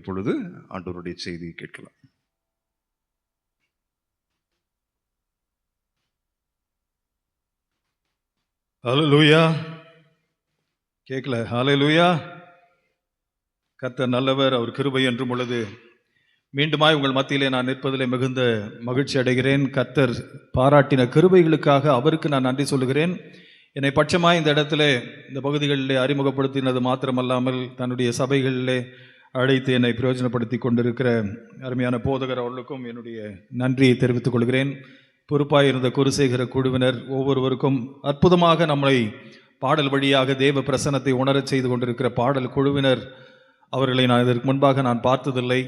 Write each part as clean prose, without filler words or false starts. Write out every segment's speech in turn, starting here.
இப்பொழுது ஆண்டவருடைய செய்தியை கேட்கலாம். ஹல்லேலூயா. கேட்கல? ஹல்லேலூயா. கர்த்தர் நல்லவர், அவர் கிருபை என்றும் உள்ளது. மீண்டுமாய் உங்கள் மத்தியிலே நான் நிற்பதிலே மிகுந்த மகிழ்ச்சி அடைகிறேன். கர்த்தர் பாராட்டின கிருபைகளுக்காக அவருக்கு நான் நன்றி சொல்லுகிறேன். என்னை பட்சமாய் இந்த இடத்துல இந்த பகுதிகளிலே அறிமுகப்படுத்தினது மாத்திரமல்லாமல் தன்னுடைய சபைகளிலே அழைத்து என்னை பிரயோஜனப்படுத்தி கொண்டிருக்கிற அருமையான போதகர் அவர்களுக்கும் என்னுடைய நன்றியை தெரிவித்துக் கொள்கிறேன். பொறுப்பாக இருந்த குருசேகர குழுவினர் ஒவ்வொருவருக்கும் அற்புதமாக நம்மை பாடல் வழியாக தேவ பிரசன்னத்தை உணரச் செய்து கொண்டிருக்கிற பாடல் குழுவினர், அவர்களை நான் இதற்கு முன்பாக நான் பார்த்ததில்லை.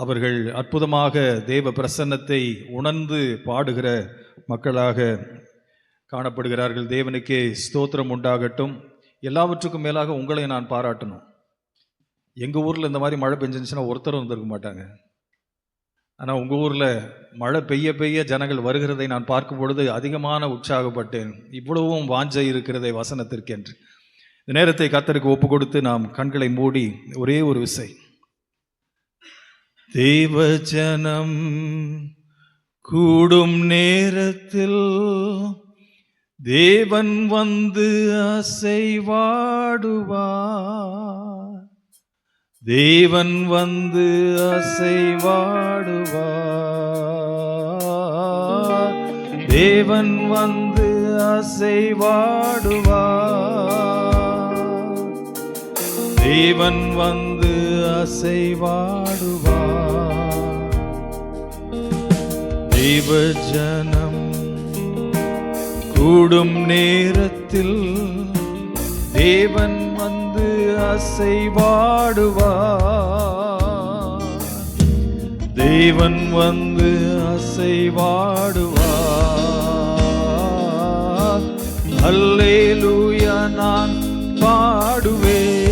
அவர்கள் அற்புதமாக தேவ பிரசன்னத்தை உணர்ந்து பாடுகிற மக்களாக காணப்படுகிறார்கள். தேவனுக்கே ஸ்தோத்திரம் உண்டாகட்டும். எல்லாவற்றுக்கும் மேலாக உங்களை நான் பாராட்டணும். எங்கள் ஊரில் இந்த மாதிரி மழை பெஞ்சிருந்துச்சுன்னா ஒருத்தரும் வந்திருக்க மாட்டாங்க. ஆனால் உங்கள் ஊரில் மழை பெய்ய பெய்ய ஜனங்கள் வருகிறதை நான் பார்க்கும் பொழுது அதிகமான உற்சாகப்பட்டேன். இவ்வளவும் வாஞ்சை இருக்கிறதை வசனத்திற்கென்று. இந்த நேரத்தை கர்த்தருக்கு ஒப்பு கொடுத்து நாம் கண்களை மூடி ஒரே ஒரு விசை, தேவ ஜனம் கூடும் நேரத்தில் தேவன் வந்து அசைவாடுவார், தேவன் வந்து அசைவாடுவார், தேவன் வந்து அசைவாடுவார், தேவன் வந்து அசைவாடுவார். தேவ ஜனம் கூடும் நேரத்தில் தேவன் வந்து அசைவாடுவார், தேவன் வந்து அசைவாடுவார். அல்லேலூயா நான் பாடுவேன்,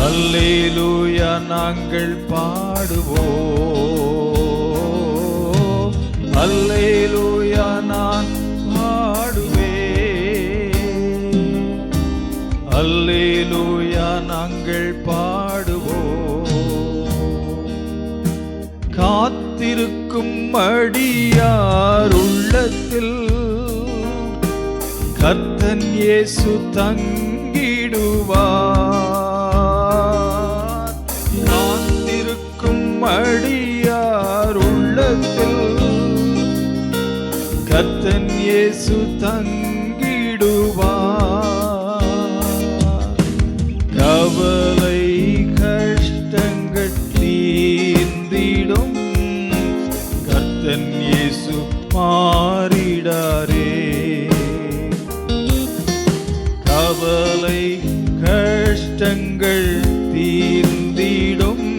அல்லேலூயா நாங்கள் பாடுவோம், அல்லேலூயா நான் பாடுவேன், அல்லேலூயா நாங்கள் பாடுவோம். காத்திருக்கும் அடியார் உள்ளத்தில் கர்த்தன் இயேசு தங்கிடுவார். காத்திருக்கும் அடியார் உள்ளத்தில் கர்த்தன் இயேசு தங்கிடுவார். கவலை கஷ்டங்கள் தீர்ந்திடும், கர்த்தன் இயேசு மாறிடாரே. கவலை கஷ்டங்கள் தீர்ந்திடும்,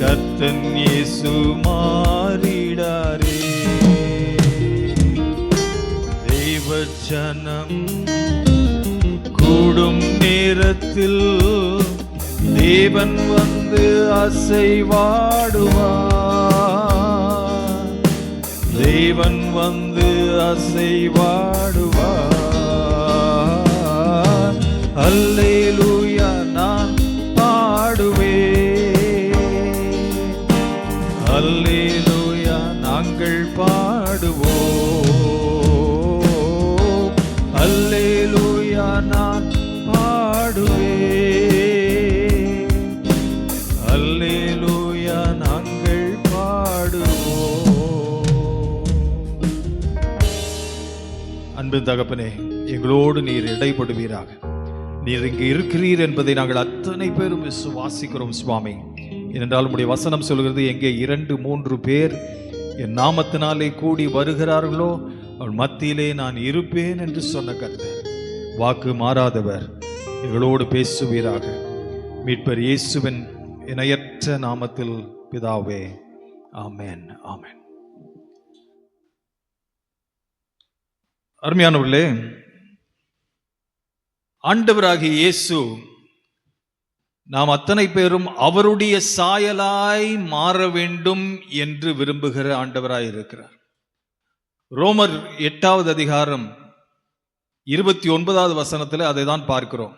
கர்த்தன் இயேசு மாறிடாரே. தேவ ஜனம் கூடும் நேரத்தில் தேவன் வந்து அசைவாடுவார், தேவன் வந்து அசைவாடுவார். அல்லேலூயா நான் பாடுவேன், அல்லேலூயா நாங்கள் பாடுவோம், அல்லேலூயா நான் பாடுவேன், அல்லேலூயா நாங்கள் பாடுவோம். அன்பின் தகப்பனே, எங்களோடு நீர் இடைப்படுவீராக. நீர் இங்கு இருக்கிறீர் என்பதை நாங்கள் அத்தனை பேரும் விசுவாசிக்கிறோம் சுவாமி. ஏனென்றால் உம்முடைய வசனம் சொல்கிறது, எங்கே 2-3 பேர் என் நாமத்தினாலே கூடி வருகிறார்களோ அவள் மத்தியிலே நான் இருப்பேன் என்று சொன்ன கர்த்தர் வாக்கு மாறாதவர். எங்களோடு பேசுவீராக. மீட்பர் இயேசுவின் இணையற்ற நாமத்தில் பிதாவே, ஆமென், ஆமென். அருமையானவர்களே, ஆண்டவராகிய இயேசு நாம் அத்தனை பேரும் அவருடைய சாயலாய் மாற வேண்டும் என்று விரும்புகிற ஆண்டவராய் இருக்கிறார். ரோமர் 8 அதிகாரம் 29 வசனத்தில் அதை தான் பார்க்கிறோம்.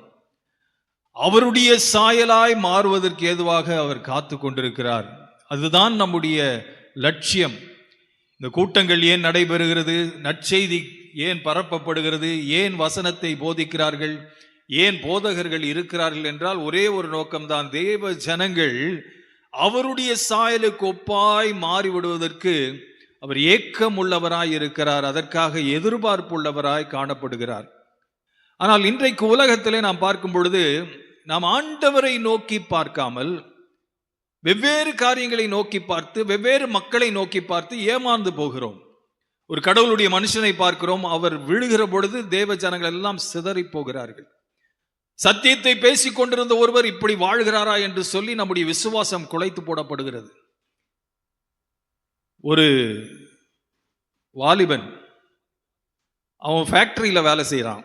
அவருடைய சாயலாய் மாறுவதற்கு ஏதுவாக அவர் காத்து கொண்டிருக்கிறார். அதுதான் நம்முடைய லட்சியம். இந்த கூட்டங்கள் ஏன் நடைபெறுகிறது? நற்செய்தி ஏன் பரப்பப்படுகிறது? ஏன் வசனத்தை போதிக்கிறார்கள்? ஏன் போதகர்கள் இருக்கிறார்கள் என்றால் ஒரே ஒரு நோக்கம்தான். தேவ ஜனங்கள் அவருடைய சாயலுக்கு ஒப்பாய் மாறிவிடுவதற்கு அவர் ஏக்கம் உள்ளவராய் இருக்கிறார். அதற்காக எதிர்பார்ப்புள்ளவராய் காணப்படுகிறார். ஆனால் இன்றைக்கு உலகத்திலே நாம் பார்க்கும் பொழுது நாம் ஆண்டவரை நோக்கி பார்க்காமல் வெவ்வேறு காரியங்களை நோக்கி பார்த்து வெவ்வேறு மக்களை நோக்கி பார்த்து ஏமாந்து போகிறோம். ஒரு கடவுளுடைய மனுஷனை பார்க்கிறோம், அவர் விழுகிற பொழுது தேவ ஜனங்கள் எல்லாம் சிதறி போகிறார்கள். சத்தியத்தை பேசிக் கொண்டிருந்த ஒருவர் இப்படி வாழ்கிறாரா என்று சொல்லி நம்முடைய விசுவாசம் குலைத்து போடப்படுகிறது. ஒரு வாலிபன் அவன் ஃபேக்டரியில வேலை செய்யறான்.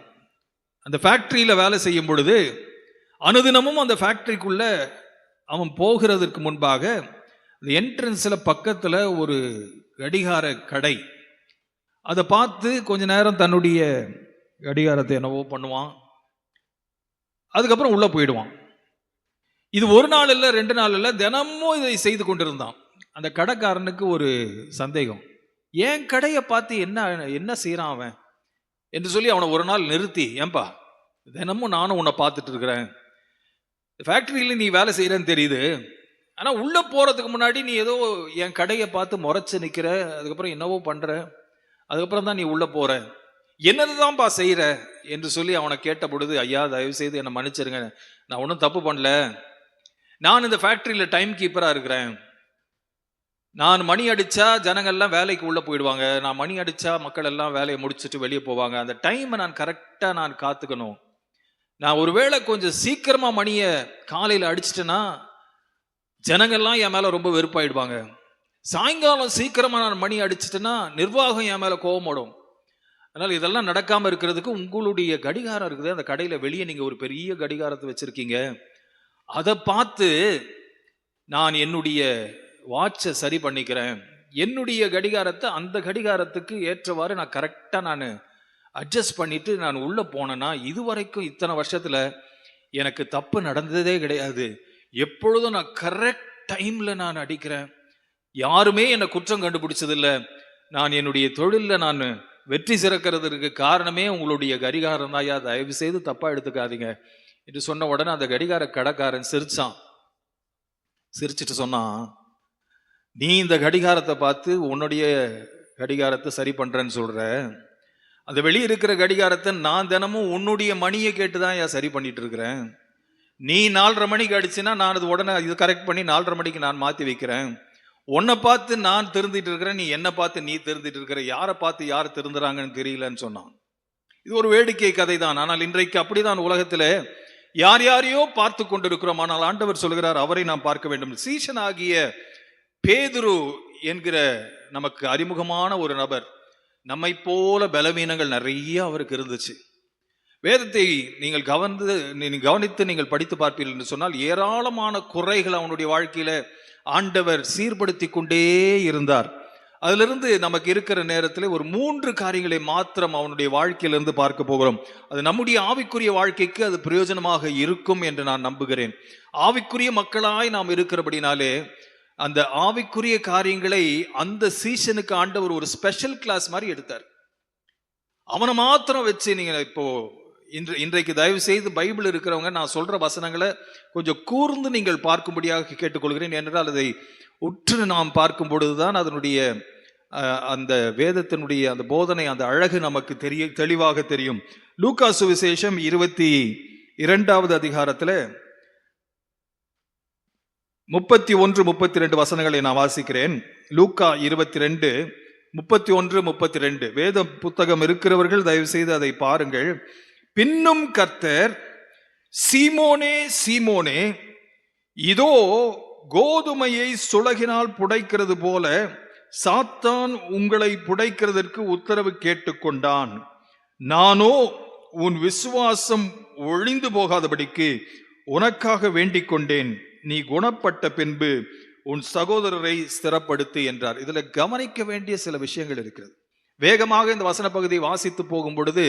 அந்த ஃபேக்டரியில வேலை செய்யும் பொழுது அனுதினமும் அந்த ஃபேக்டரிக்குள்ள அவன் போகிறதுக்கு முன்பாக அந்த என்ட்ரன்ஸில் பக்கத்தில் ஒரு கடிகார கடை, அதை பார்த்து கொஞ்ச நேரம் தன்னுடைய கடிகாரத்தை என்னவோ பண்ணுவான். அதுக்கப்புறம் உள்ளே போயிடுவான். இது ஒரு நாள் இல்லை, 2 நாள் இல்லை, தினமும் இதை செய்து கொண்டிருந்தான். அந்த கடைக்காரனுக்கு ஒரு சந்தேகம், ஏன் கடையை பார்த்து என்ன செய்கிறான் அவன் என்று சொல்லி அவனை ஒரு நாள் நிறுத்தி, ஏன்பா தினமும் நானும் உன்னை பார்த்துட்டு இருக்கிறேன், ஃபேக்டரியில் நீ வேலை செய்கிறேன்னு தெரியுது, ஆனால் உள்ளே போகிறதுக்கு முன்னாடி நீ ஏதோ என் கடையை பார்த்து முறைச்சு நிற்கிற, அதுக்கப்புறம் என்னவோ பண்ணுற, அதுக்கப்புறம் தான் நீ உள்ளே போகிற, என்னதுதான்ப்பா செய்கிற என்று சொல்லி அவனை கேட்ட பொழுது, ஐயா தயவு செய்து என்னை மன்னிச்சிருங்க, நான் ஒன்றும் தப்பு பண்ணல, நான் இந்த ஃபேக்டரியில் டைம் கீப்பராக இருக்கிறேன், நான் மணி அடித்தா ஜனங்கள்லாம் வேலைக்கு உள்ளே போயிடுவாங்க, நான் மணி அடித்தா மக்கள் எல்லாம் வேலையை முடிச்சுட்டு வெளியே போவாங்க, அந்த டைமை நான் கரெக்டாக நான் காத்துக்கணும், நான் ஒருவேளை கொஞ்சம் சீக்கிரமா மணியை காலையில் அடிச்சிட்டேன்னா ஜனங்கள்லாம் என் மேல ரொம்ப வெறுப்பாயிடுவாங்க, சாயங்காலம் சீக்கிரமா நான் மணி அடிச்சிட்டேன்னா நிர்வாகம் என் மேல கோபப்படும், அதனால இதெல்லாம் நடக்காம இருக்கிறதுக்கு உங்களுடைய கடிகாரம் இருக்குது, அந்த கடையில வெளியே நீங்க ஒரு பெரிய கடிகாரத்தை வச்சிருக்கீங்க, அதை பார்த்து நான் என்னுடைய வாட்சை சரி பண்ணிக்கிறேன், என்னுடைய கடிகாரத்தை அந்த கடிகாரத்துக்கு ஏற்றவாறு நான் கரெக்டா நான் அட்ஜஸ்ட் பண்ணிட்டு நான் உள்ள போனேன்னா இதுவரைக்கும் இத்தனை வருஷத்துல எனக்கு தப்பு நடந்ததே கிடையாது, எப்பொழுதும் நான் கரெக்ட் டைம்ல நான் அடிக்கிறேன், யாருமே என்னை குற்றம் கண்டுபிடிச்சதில்லை, நான் என்னுடைய தொழிலில் நான் வெற்றி சிறக்கிறதுக்கு காரணமே உங்களுடைய கடிகாரம் தான், தயவு செய்து தப்பா எடுத்துக்காதீங்க என்று சொன்ன உடனே அந்த கடிகார கடைக்காரன் சிரிச்சிட்டு சொன்னான், நீ இந்த கடிகாரத்தை பார்த்து உன்னுடைய கடிகாரத்தை சரி பண்றேன்னு சொல்ற, அந்த வெளியே இருக்கிற கடிகாரத்தை நான் தினமும் உன்னுடைய மணியை கேட்டுதான் சரி பண்ணிட்டு இருக்கிறேன், நீ 4:30 மணிக்கு அடிச்சுன்னா நான் அது உடனே இது கரெக்ட் பண்ணி 4:30 மணிக்கு நான் மாற்றி வைக்கிறேன், உன்னை பார்த்து நான் திருந்திட்டு இருக்கிறேன், நீ என்னை பார்த்து நீ திருந்திட்டு இருக்கிற, யாரை பார்த்து யார் திருந்துறாங்கன்னு தெரியலன்னு சொன்னான். இது ஒரு வேடிக்கை கதை தான், ஆனால் இன்றைக்கு அப்படிதான் உலகத்தில் யார் யாரையோ பார்த்து கொண்டிருக்கிறோம், ஆனால் ஆண்டவர் சொல்கிறார் அவரை நாம் பார்க்க வேண்டும். சீஷன் ஆகிய பேதுரு என்கிற நமக்கு அறிமுகமான ஒரு நபர், நம்மை போல பலவீனங்கள் நிறைய அவருக்கு இருந்துச்சு. வேதத்தை நீங்கள் கவனித்து நீங்கள் படித்து பார்ப்பீர்கள் என்று சொன்னால் ஏராளமான குறைகள் அவனுடைய வாழ்க்கையில ஆண்டவர் சீர்படுத்தி கொண்டே இருந்தார். அதிலிருந்து நமக்கு இருக்கிற நேரத்தில் ஒரு 3 காரியங்களை மாத்திரம் அவனுடைய வாழ்க்கையிலிருந்து பார்க்க போகிறோம். அது நம்முடைய ஆவிக்குரிய வாழ்க்கைக்கு அது பிரயோஜனமாக இருக்கும் என்று நான் நம்புகிறேன். ஆவிக்குரிய மக்களாய் நாம் இருக்கிறபடினாலே அந்த ஆவிக்குரிய காரியங்களை அந்த சீசனுக்கு ஆண்டவர் ஒரு ஸ்பெஷல் கிளாஸ் மாதிரி எடுத்தார். அவனை மாத்திரம் வச்சு நீங்க இப்போ இன்றைக்கு தயவு செய்து பைபிள் இருக்கிறவங்க நான் சொல்ற வசனங்களை கொஞ்சம் கூர்ந்து நீங்கள் பார்க்கும்படியாக கேட்டுக்கொள்கிறேன். ஏனென்றால் அதை உற்று நாம் பார்க்கும் பொழுதுதான் அதனுடைய அந்த வேதத்தினுடைய அந்த போதனை, அந்த அழகு நமக்கு தெளிவாக தெரியும். லூக்கா சுவிசேஷம் 22வது அதிகாரத்துல 31, 32 வசனங்களை நான் வாசிக்கிறேன். லூக்கா 22, 31, 32 வேத புத்தகம் இருக்கிறவர்கள் தயவு செய்து அதை பாருங்கள். பின்னும் கர்த்தர், சீமோனே சீமோனே, இதோ கோதுமையை சுளகினால் புடைக்கிறது போல சாத்தான் உங்களை புடைக்கிறதற்கு உத்தரவு கேட்டுக்கொண்டான், நானோ உன் விசுவாசம் ஒழிந்து போகாதபடிக்கு உனக்காக வேண்டிக் கொண்டேன், நீ குணப்பட்ட பின்பு உன் சகோதரரை ஸ்திரப்படுத்து என்றார். இதுல கவனிக்க வேண்டிய சில விஷயங்கள் இருக்கிறது. வேகமாக இந்த வசன பகுதியை வாசித்து போகும் பொழுது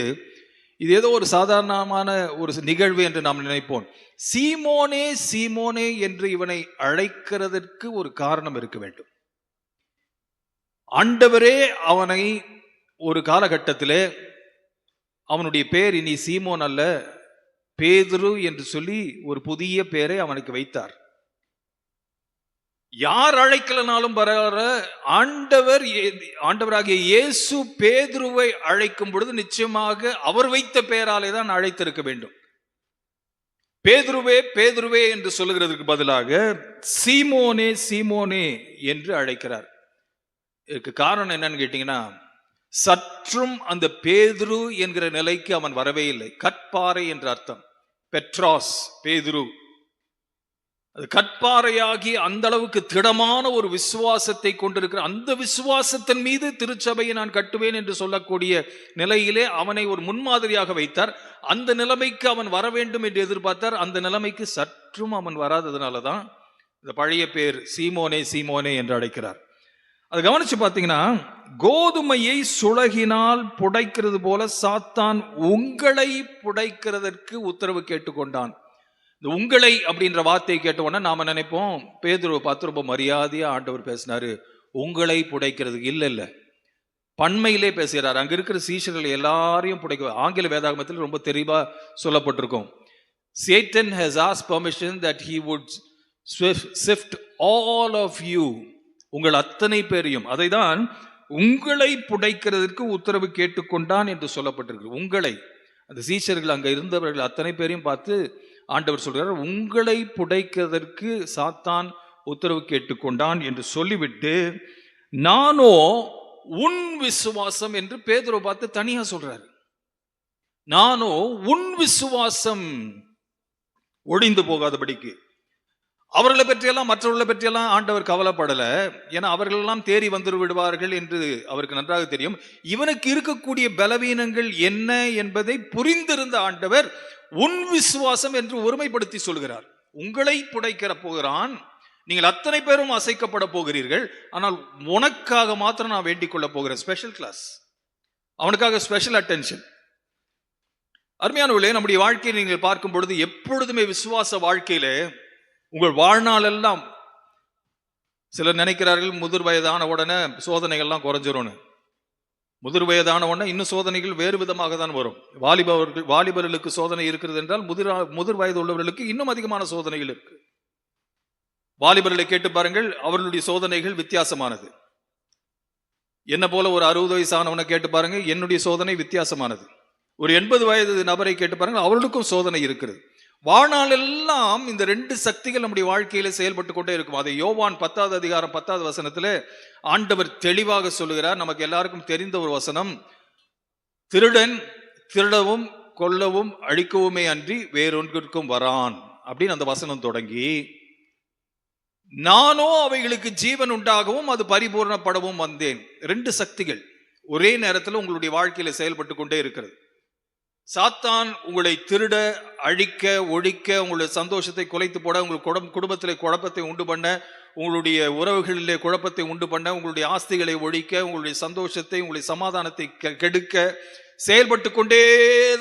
இது ஏதோ ஒரு சாதாரணமான ஒரு நிகழ்வு என்று நாம் நினைப்போம். சீமோனே சீமோனே என்று இவனை அழைக்கிறதற்கு ஒரு காரணம் இருக்க வேண்டும். ஆண்டவரே அவனை ஒரு காலகட்டத்திலே அவனுடைய பேர் இனி சீமோன் அல்ல, பேதுரு என்று சொல்லி ஒரு புதிய பேரை அவனுக்கு வைத்தார். யார் அழைக்கலனாலும் பரவாயில்ல, ஆண்டவராகிய இயேசு பேதுருவை அழைக்கும் பொழுது நிச்சயமாக அவர் வைத்த பெயராலே தான் அழைத்திருக்க வேண்டும். பேதுருவே பேதுருவே என்று சொல்லுகிறதுக்கு பதிலாக சீமோனே சீமோனே என்று அழைக்கிறார். இதுக்கு காரணம் என்னன்னு கேட்டீங்கன்னா, சற்றும் அந்த பேதுரு என்கிற நிலைக்கு அவன் வரவே இல்லை. கற்பாறை என்ற அர்த்தம். பெட்ராஸ், பேதுரு, அது கற்பாறையாகி அந்த அளவுக்கு திடமான ஒரு விசுவாசத்தை கொண்டிருக்கிற, அந்த விசுவாசத்தின் மீது திருச்சபையை நான் கட்டுவேன் என்று சொல்லக்கூடிய நிலையிலே அவனை ஒரு முன்மாதிரியாக வைத்தார். அந்த நிலைமைக்கு அவன் வர வேண்டும் என்று எதிர்பார்த்தார். அந்த நிலைமைக்கு சற்றும் அவன் வராததுனால தான் இந்த பழைய பேர் சீமோனே சீமோனே என்று அழைக்கிறார். அது கவனிச்சு பார்த்தீங்கன்னா, கோதுமையை சுளகினால் புடைக்கிறது போல சாத்தான் உங்களை புடைக்கிறதற்கு உத்தரவு கேட்டுக்கொண்டான். இந்த உங்களை அப்படின்ற வார்த்தையை கேட்ட உடனே நாம நினைப்போம், பேதுருவை பார்த்து ரொம்ப மரியாதையா ஆண்டவர் பேசினாரு, உங்களை புடைக்கிறதுக்கு. இல்ல, பன்மையிலே பேசுகிறார். அங்க இருக்கிற சீஷர்கள் எல்லாரையும் புடைக்க. ஆங்கில வேதாகமத்தில் ரொம்ப தெளிவா சொல்லப்பட்டிருக்கும், Satan has asked permission that he would sift all of you, உங்கள் அத்தனை பேரையும். அதை தான் உங்களை புடைக்கிறதற்கு உத்தரவு கேட்டுக்கொண்டான் என்று சொல்லப்பட்டிருக்கு. உங்களை, அந்த சீஷர்கள் அங்க இருந்தவர்கள் அத்தனை பேரையும் பார்த்து ஆண்டவர் சொல்றார், உங்களை புடைக்கிறதற்கு சாத்தான் உத்தரவு கேட்டுக்கொண்டான் என்று சொல்லிவிட்டு, நானோ உன் விசுவாசம் என்று பேதுருவை பார்த்து தனியா சொல்றாரு. நானோ உன் விசுவாசம் ஒழிந்து போகாதபடிக்கு. அவர்களை பற்றியெல்லாம் மற்றவர்களை பற்றியெல்லாம் ஆண்டவர் கவலைப்படல. ஏன்னா அவர்கள் எல்லாம் தேறி வந்து விடுவார்கள் என்று அவருக்கு நன்றாக தெரியும். இவனுக்கு இருக்கக்கூடிய பலவீனங்கள் என்ன என்பதை புரிந்திருந்த ஆண்டவர் உன் விசுவாசம் என்று ஒருமைப்படுத்தி சொல்கிறார். உங்களை புடைக்கிற போகிறான், நீங்கள் அத்தனை பேரும் அசைக்கப்பட போகிறீர்கள், ஆனால் உனக்காக மாத்திரம் நான் வேண்டிக் கொள்ள போகிறேன். ஸ்பெஷல் கிளாஸ், அவனுக்காக ஸ்பெஷல் அட்டென்ஷன். அருமையானவர்களே, நம்முடைய வாழ்க்கையை நீங்கள் பார்க்கும் பொழுது எப்பொழுதுமே விசுவாச வாழ்க்கையில உங்கள் வாழ்நாள் எல்லாம், சிலர் நினைக்கிறார்கள் முதிர் வயதான உடனே சோதனைகள்லாம் குறைஞ்சிரும். முதிர் வயதான உடனே இன்னும் சோதனைகள் வேறு விதமாக தான் வரும். வாலிபர்களுக்கு சோதனை இருக்கிறது என்றால் முதிர் வயது உள்ளவர்களுக்கு இன்னும் அதிகமான சோதனைகள் இருக்கு. வாலிபர்களை கேட்டு பாருங்கள், அவர்களுடைய சோதனைகள் வித்தியாசமானது. என்ன போல ஒரு 60 வயசானவனை கேட்டு பாருங்க, என்னுடைய சோதனை வித்தியாசமானது. ஒரு 80 வயது நபரை கேட்டு பாருங்கள், அவர்களுக்கும் சோதனை இருக்கிறது. வாழ்நாள் எல்லாம் இந்த 2 சக்திகள் நம்முடைய வாழ்க்கையில செயல்பட்டு கொண்டே இருக்கும். அதை யோவான் 10வது அதிகாரம் 10வது வசனத்திலே ஆண்டவர் தெளிவாக சொல்லுகிறார். நமக்கு எல்லாருக்கும் தெரிந்த ஒரு வசனம், திருடன் திருடவும் கொல்லவும் அழிக்கவுமே அன்றி வேறொன்றிற்கும் வரான் அப்படின்னு அந்த வசனம் தொடங்கி, நானோ அவைகளுக்கு ஜீவன் உண்டாகவும் அது பரிபூர்ணப்படவும் வந்தேன். 2 சக்திகள் ஒரே நேரத்தில் உங்களுடைய வாழ்க்கையில செயல்பட்டு கொண்டே இருக்கிறது. சாத்தான் உங்களை திருட, அழிக்க, ஒழிக்க, உங்களுடைய சந்தோஷத்தை குலைத்து போட, உங்கள் குடும்பத்திலே குழப்பத்தை உண்டு பண்ண, உங்களுடைய உறவுகளிலே குழப்பத்தை உண்டு பண்ண, உங்களுடைய ஆஸ்திகளை ஒழிக்க, உங்களுடைய சந்தோஷத்தை, உங்களுடைய சமாதானத்தை கெடுக்க செயல்பட்டு கொண்டே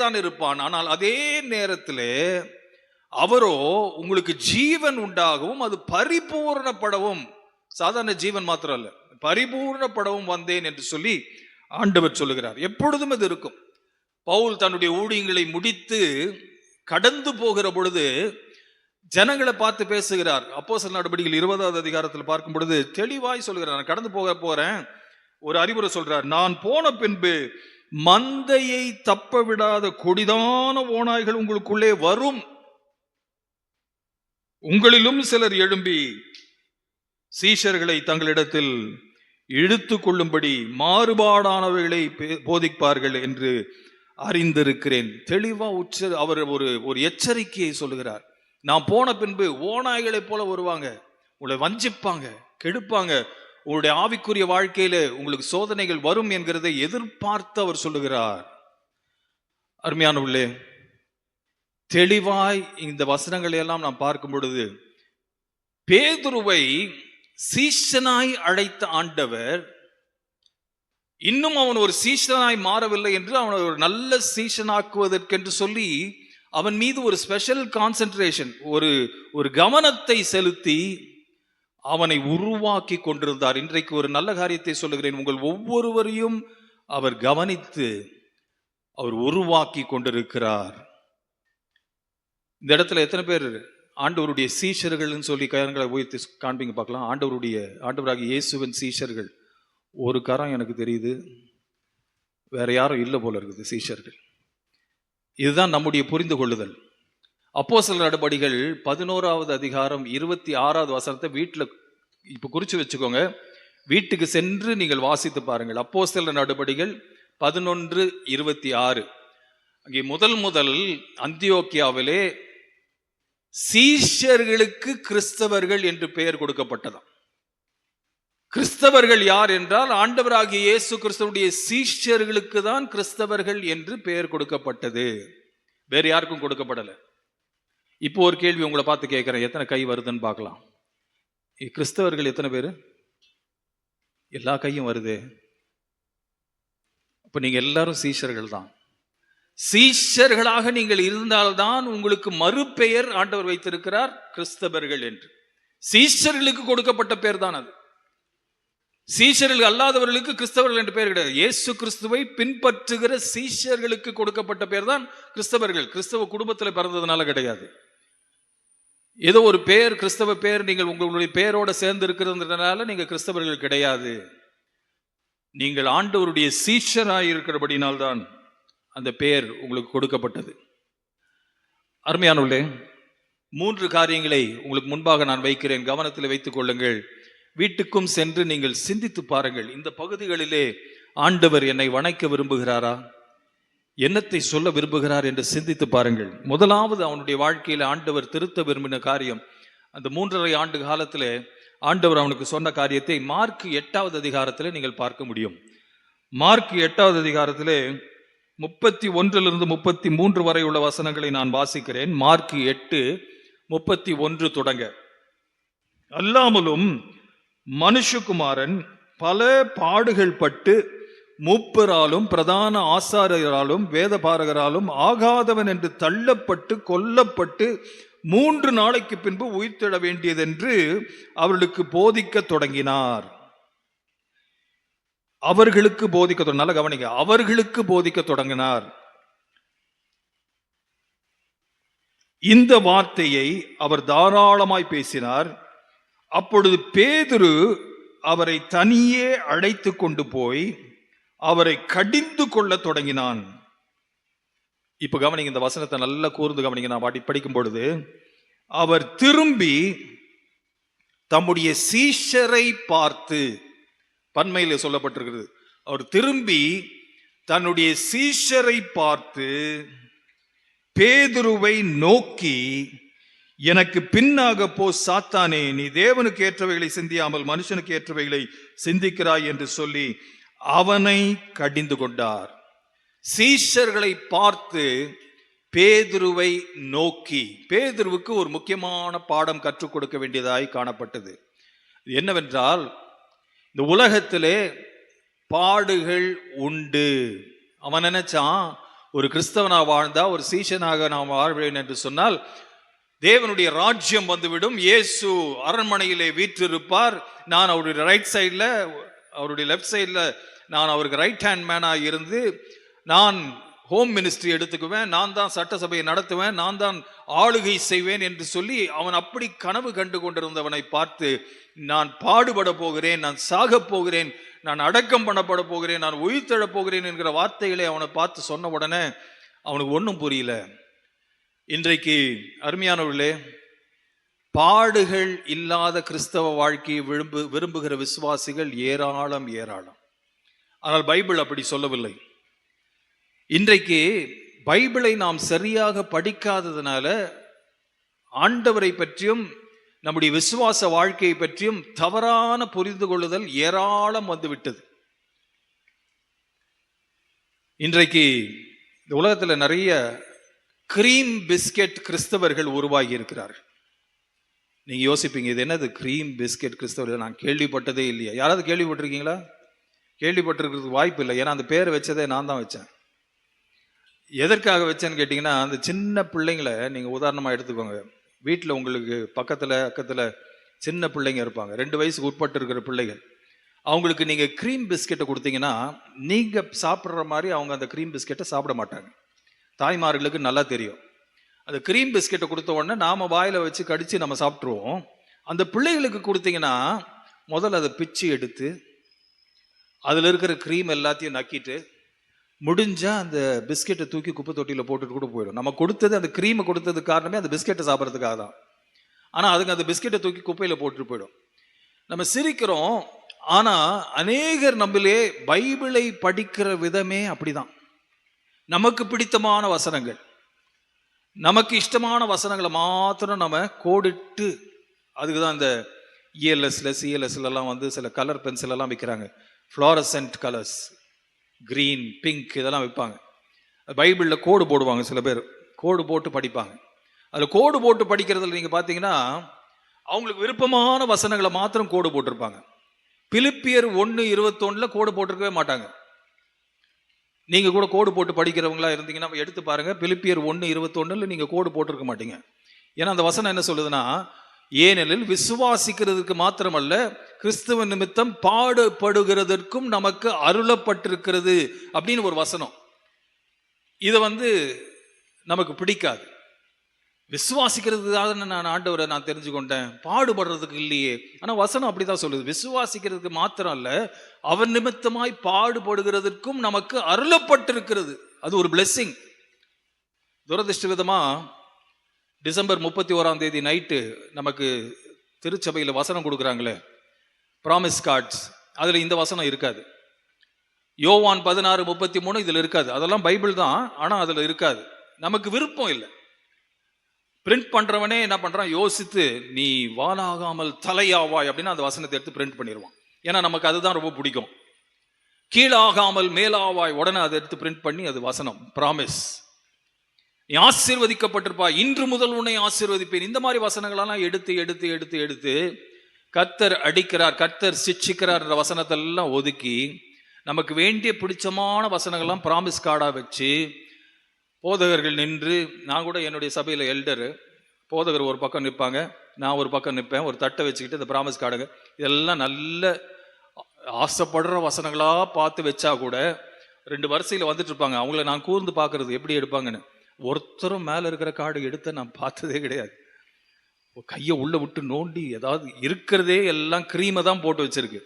தான் இருப்பான். ஆனால் அதே நேரத்திலே அவரோ உங்களுக்கு ஜீவன் உண்டாகவும் அது பரிபூர்ணப்படவும், சாதாரண ஜீவன் மாத்திரம் அல்ல, பரிபூர்ணப்படவும் வந்தேன் என்று சொல்லி ஆண்டவர் சொல்லுகிறார். எப்பொழுதும் இது இருக்கும். பவுல் தன்னுடைய ஊழியங்களை முடித்து கடந்து போகிற பொழுது ஜனங்களை பார்த்து பேசுகிறார். அப்போஸ்தலர் நடபடிகள் 20வது அதிகாரத்தில் பார்க்கும் பொழுது தெளிவாய் சொல்கிறார், நான் கடந்து போறேன். ஒரு அறிவுரை சொல்றார், நான் போன பின்பு மந்தையை தப்ப விடாத கொடிதான ஓநாய்கள் உங்களுக்குள்ளே வரும், உங்களிலும் சிலர் எழும்பி சீஷர்களை தங்களிடத்தில் இழுத்து கொள்ளும்படி மாறுபாடானவைகளை போதிப்பார்கள் என்று அறிந்திருக்கிறேன். தெளிவா அவர் ஒரு எச்சரிக்கையை சொல்லுகிறார். நான் போன பின்பு ஓநாய்களை போல வருவாங்க, உங்களை வஞ்சிப்பாங்க, கெடுப்பாங்க, உங்களுடைய ஆவிக்குரிய வாழ்க்கையில உங்களுக்கு சோதனைகள் வரும் என்கிறதை எதிர்பார்த்து அவர் சொல்லுகிறார். அருமையானவர்களே, தெளிவாய் இந்த வசனங்களை எல்லாம் நாம் பார்க்கும் பொழுது பேதுருவை சீஷனாய் அழைத்த ஆண்டவர் இன்னும் அவன் ஒரு சீஷனாய் மாறவில்லை என்று அவனை ஒரு நல்ல சீஷனாக்குவதற்கென்று சொல்லி அவன் மீது ஒரு ஸ்பெஷல் கான்சென்ட்ரேஷன், ஒரு கவனத்தை செலுத்தி அவனை உருவாக்கி கொண்டிருந்தார். இன்றைக்கு ஒரு நல்ல காரியத்தை சொல்லுகிறேன், உங்கள் ஒவ்வொருவரையும் அவர் கவனித்து அவர் உருவாக்கி கொண்டிருக்கிறார். இந்த இடத்துல எத்தனை பேர் ஆண்டவருடைய சீஷர்கள்னு சொல்லி கரங்களை உயர்த்தி காண்பிங்க பார்க்கலாம். ஆண்டவராகிய இயேசுவின் சீஷர்கள் ஒரு கரம் எனக்கு தெரியுது, வேற யாரும் இல்லை போல இருக்குது சீஷர்கள். இதுதான் நம்முடைய புரிந்து கொள்ளுதல். அப்போஸ்தலர் நடபடிகள் 11வது அதிகாரம் 26வது வசனத்தை வீட்டில் இப்போ குறிச்சு வச்சுக்கோங்க, வீட்டுக்கு சென்று நீங்கள் வாசித்து பாருங்கள். அப்போஸ்தலர் நடபடிகள் 11:26. அங்கே முதல் அந்தியோக்கியாவிலே சீஷர்களுக்கு கிறிஸ்தவர்கள் என்று பெயர் கொடுக்கப்பட்டதாம். கிறிஸ்தவர்கள் யார் என்றால் ஆண்டவராகிய இயேசு கிறிஸ்துவுடைய சீஷர்களுக்கு தான் கிறிஸ்தவர்கள் என்று பெயர் கொடுக்கப்பட்டது, வேற யாருக்கும் கொடுக்கப்படல. இப்போ ஒரு கேள்வி உங்களை பார்த்து கேட்கிறேன், எத்தனை கை வருதுன்னு பார்க்கலாம். கிறிஸ்தவர்கள் எத்தனை பேர்? எல்லா கையும் வருது. அப்ப நீங்க எல்லாரும் சீஷர்கள் தான். சீஷர்களாக நீங்கள் இருந்தால்தான் உங்களுக்கு மறுபெயர் ஆண்டவர் வைத்திருக்கிறார் கிறிஸ்தவர்கள் என்று. சீஷர்களுக்கு கொடுக்கப்பட்ட பெயர் தான் அது. சீஷர்கள் அல்லாதவர்களுக்கு கிறிஸ்தவர்கள் என்று பெயர் கிடையாது. இயேசு கிறிஸ்துவை பின்பற்றுகிற சீஷர்களுக்கு கொடுக்கப்பட்ட பெயர் தான் கிறிஸ்தவர்கள். கிறிஸ்தவ குடும்பத்தில் பிறந்ததுனால கிடையாது. ஏதோ ஒரு பெயர், கிறிஸ்தவ பெயர் நீங்கள் உங்களுடைய பெயரோட சேர்ந்து இருக்கிறதுனால நீங்க கிறிஸ்தவர்கள் கிடையாது. நீங்கள் ஆண்டவருடைய சீஷராய் இருக்கிறபடினால்தான் அந்த பெயர் உங்களுக்கு கொடுக்கப்பட்டது. அருமையானவர்களே, 3 காரியங்களை உங்களுக்கு முன்பாக நான் வைக்கிறேன், கவனத்தில் வைத்துக் கொள்ளுங்கள். வீட்டுக்கும் சென்று நீங்கள் சிந்தித்து பாருங்கள். இந்த பகுதிகளிலே ஆண்டவர் என்னை வணக்க விரும்புகிறாரா, என்னத்தை சொல்ல விரும்புகிறார் என்று சிந்தித்து பாருங்கள். முதலாவது, அவனுடைய வாழ்க்கையில் ஆண்டவர் திருத்த விரும்பின காரியம், அந்த 3.5 ஆண்டு காலத்தில் ஆண்டவர் அவனுக்கு சொன்ன காரியத்தை மார்க் 8வது அதிகாரத்தில் நீங்கள் பார்க்க முடியும். மார்க் 8வது அதிகாரத்திலே 31 33 வரை உள்ள வசனங்களை நான் வாசிக்கிறேன். மார்க் 8:31 தொடங்க. அல்லாமலும் மனுஷகுமாரன் பல பாடுகள் பட்டு மூப்பராலும் பிரதான ஆசாரியராலும் வேதபாரகராலும் ஆகாதவன் என்று தள்ளப்பட்டு கொல்லப்பட்டு 3 நாளைக்கு பின்பு உயிர்த்தெழ வேண்டியதென்று அவர்களுக்கு போதிக்க தொடங்கினார். அவர்களுக்கு போதிக்க, நல்ல கவனிங்க, அவர்களுக்கு போதிக்க தொடங்கினார். இந்த வார்த்தையை அவர் தாராளமாய் பேசினார். அப்பொழுது பேதுரு அவரை தனியே அழைத்து கொண்டு போய் அவரை கடிந்து கொள்ள தொடங்கினான். இப்ப கவனிங்க, இந்த வசனத்தை நல்லா கூர்ந்து கவனிங்க. நான் படிக்கும் பொழுது, அவர் திரும்பி தம்முடைய சீஷரை பார்த்து, பன்மையில் சொல்லப்பட்டிருக்கிறது, அவர் திரும்பி தன்னுடைய சீஷரை பார்த்து பேதுருவை நோக்கி, எனக்கு பின்னாக போ சாத்தானே, நீ தேவனுக்கு ஏற்றவைகளை சிந்தியாமல் மனுஷனுக்கு ஏற்றவைகளை சிந்திக்கிறாய் என்று சொல்லி அவனை கடிந்து கொண்டார். சீஷர்களை பார்த்து பேதுருவை நோக்கி, பேதுருவுக்கு ஒரு முக்கியமான பாடம் கற்றுக் கொடுக்க வேண்டியதாய் காணப்பட்டது. என்னவென்றால், இந்த உலகத்திலே பாடுகள் உண்டு. அவன் நினைச்சான், ஒரு கிறிஸ்தவனாக வாழ்ந்தா, ஒரு சீஷனாக நான் வாழ்வேன் என்று சொன்னால் தேவனுடைய ராஜ்யம் வந்துவிடும், இயேசு அரண்மனையிலே வீற்றிருப்பார், நான் அவருடைய ரைட் சைடில் அவருடைய லெஃப்ட் சைடில் நான் அவருக்கு ரைட் ஹேண்ட் மேனாக இருந்து நான் ஹோம் மினிஸ்ட்ரி எடுத்துக்குவேன், நான் தான் சட்டசபையை நடத்துவேன், நான் தான் ஆளுகை செய்வேன் என்று சொல்லி அவன் அப்படி கனவு கண்டு கொண்டிருந்தவனை பார்த்து, நான் பாடுபட போகிறேன், நான் சாக போகிறேன், நான் அடக்கம் பண்ணப்பட போகிறேன், நான் உயிர்த்தெழப் போகிறேன் என்கிற வார்த்தைகளை அவனை பார்த்து சொன்ன உடனே அவனுக்கு ஒன்றும் புரியல. இன்றைக்கு அருமையானவர்களே, பாடுகள் இல்லாத கிறிஸ்தவ வாழ்க்கையை விரும்புகிற விசுவாசிகள் ஏராளம். ஆனால் பைபிள் அப்படி சொல்லவில்லை. இன்றைக்கு பைபிளை நாம் சரியாக படிக்காததுனால ஆண்டவரை பற்றியும் நம்முடைய விசுவாச வாழ்க்கையை பற்றியும் தவறான புரிந்து கொள்ளுதல் ஏராளம் வந்துவிட்டது. இன்றைக்கு இந்த உலகத்தில் நிறைய கிரீம் பிஸ்கெட் கிறிஸ்தவர்கள் உருவாகி இருக்கிறார்கள். நீங்க யோசிப்பீங்க, இது என்னது கிரீம் பிஸ்கெட் கிறிஸ்தவர்கள், நான் கேள்விப்பட்டதே இல்லையா? யாராவது கேள்விப்பட்டிருக்கீங்களா? கேள்விப்பட்டிருக்கிறதுக்கு வாய்ப்பு இல்லை. ஏன்னா அந்த பேரை வச்சதே நான் தான் வச்சேன். எதற்காக வச்சேன்னு கேட்டிங்கன்னா, அந்த சின்ன பிள்ளைங்களை நீங்கள் உதாரணமாக எடுத்துக்கோங்க. வீட்டில் உங்களுக்கு பக்கத்தில் அக்கத்தில் சின்ன பிள்ளைங்க இருப்பாங்க, 2 வயசுக்கு உட்பட்டு இருக்கிற பிள்ளைகள். அவங்களுக்கு நீங்கள் க்ரீம் பிஸ்கெட்டை கொடுத்தீங்கன்னா நீங்கள் சாப்பிட்ற மாதிரி அவங்க அந்த க்ரீம் பிஸ்கெட்டை சாப்பிட மாட்டாங்க. தாய்மார்களுக்கு நல்லா தெரியும். அந்த க்ரீம் பிஸ்கெட்டை கொடுத்த உடனே நாம் வாயில் வச்சு கடித்து நம்ம சாப்பிட்ருவோம். அந்த பிள்ளைகளுக்கு கொடுத்தீங்கன்னா முதல்ல அதை பிச்சு எடுத்து அதில் இருக்கிற க்ரீம் எல்லாத்தையும் நக்கிட்டு முடிஞ்சால் அந்த பிஸ்கெட்டை தூக்கி குப்பை தொட்டியில் போட்டுட்டு கூட போயிடும். நம்ம கொடுத்தது அந்த க்ரீமை கொடுத்ததுக்கு காரணமே அந்த பிஸ்கெட்டை சாப்பிட்றதுக்காக தான். ஆனால் அதுக்கு அந்த பிஸ்கெட்டை தூக்கி குப்பையில் போட்டுட்டு போயிடும். நம்ம சிரிக்கிறோம், ஆனால் அநேகர் நம்மளே பைபிளை படிக்கிற விதமே அப்படிதான். நமக்கு பிடித்தமான வசனங்கள், நமக்கு இஷ்டமான வசனங்களை மாத்திரம் நம்ம கோடிட்டு, அதுக்கு தான் இந்த இஎல்எஸ்ல சிஎல்எஸ்லாம் வந்து சில கலர் பென்சில் எல்லாம் விற்கிறாங்க, ஃப்ளோரசன்ட் கலர்ஸ், கிரீன், பிங்க் இதெல்லாம் வைப்பாங்க. பைபிளில் கோடு போடுவாங்க, சில பேர் கோடு போட்டு படிப்பாங்க. அதில் கோடு போட்டு படிக்கிறதுல நீங்கள் பார்த்தீங்கன்னா அவங்களுக்கு விருப்பமான வசனங்களை மாத்திரம் கோடு போட்டிருப்பாங்க. பிலிப்பியர் 1:21 கோடு போட்டிருக்கவே மாட்டாங்க. நீங்கள் கூட கோடு போட்டு படிக்கிறவங்களா இருந்தீங்கன்னா எடுத்து பாருங்க, பிலிப்பியர் 1:21 நீங்கள் கோடு போட்டிருக்க மாட்டீங்க. ஏன்னா அந்த வசனம் என்ன சொல்லுதுன்னா, ஏனெனில் விசுவாசிக்கிறதுக்கு மாத்திரமல்ல கிறிஸ்துவ நிமித்தம் பாடுபடுகிறதற்கும் நமக்கு அருளப்பட்டிருக்கிறது அப்படின்னு ஒரு வசனம். இதை வந்து நமக்கு பிடிக்காது. விசுவாசிக்கிறதுக்காக நான் ஆண்டவரை நான் தெரிஞ்சு கொண்டேன், பாடுபடுறதுக்கு இல்லையே. ஆனால் வசனம் அப்படிதான் சொல்லுது, விசுவாசிக்கிறதுக்கு மாத்திரம் அல்ல அவர் நிமித்தமாய் பாடுபடுகிறதற்கும் நமக்கு அருளப்பட்டிருக்கிறது. அது ஒரு பிளெஸ்ஸிங். துரதிருஷ்டவிதமா டிசம்பர் 31 நைட்டு நமக்கு திருச்சபையில் வசனம் கொடுக்குறாங்களே, ப்ராமிஸ் கார்ட்ஸ், அதில் இந்த வசனம் இருக்காது. யோவான் 16:33 இதில் இருக்காது. அதெல்லாம் பைபிள் தான், ஆனால் அதில் இருக்காது. நமக்கு விருப்பம் இல்லை. பிரிண்ட் பண்றவனே என்ன பண்றான், யோசித்து நீ வானாகாமல் தலையாவாய் அப்படின்னு அந்த வசனத்தை எடுத்து பிரிண்ட் பண்ணிடுவான். ஏன்னா நமக்கு அதுதான் ரொம்ப பிடிக்கும். கீழாகாமல் மேலாவாய், உடனே அதை எடுத்து பிரிண்ட் பண்ணி அது வசனம், ப்ராமிஸ். நீ ஆசீர்வதிக்கப்பட்டிருப்பாய், இன்று முதல் உன்னை ஆசீர்வதிப்பேன். இந்த மாதிரி வசனங்களெல்லாம் எடுத்து எடுத்து எடுத்து எடுத்து கர்த்தர் அடிக்கிறார், கர்த்தர் சிட்சிக்கிறார் என்ற வசனத்தெல்லாம் ஒதுக்கி நமக்கு வேண்டிய பிடிச்சமான வசனங்கள்லாம் ப்ராமிஸ் கார்டாக வச்சு போதகர்கள் நின்று, நான் கூட என்னுடைய சபையில் எல்டரு, போதகர் ஒரு பக்கம் நிற்பாங்க, நான் ஒரு பக்கம் நிற்பேன், ஒரு தட்டை வச்சுக்கிட்டு இந்த ப்ராமிஸ் கார்டுங்க இதெல்லாம் நல்ல ஆசைப்படுற வசனங்களாக பார்த்து வச்சா கூட 2 வரிசையில் வந்துட்டு இருப்பாங்க. அவங்கள நான் கூர்ந்து பார்க்கறது எப்படி எடுப்பாங்கன்னு. ஒருத்தரும் மேலே இருக்கிற கார்டு எடுத்த நான் பார்த்ததே கிடையாது. கையை உள்ளே விட்டு நோண்டி ஏதாவது இருக்கிறதே எல்லாம் க்ரீமை தான் போட்டு வச்சிருக்கு,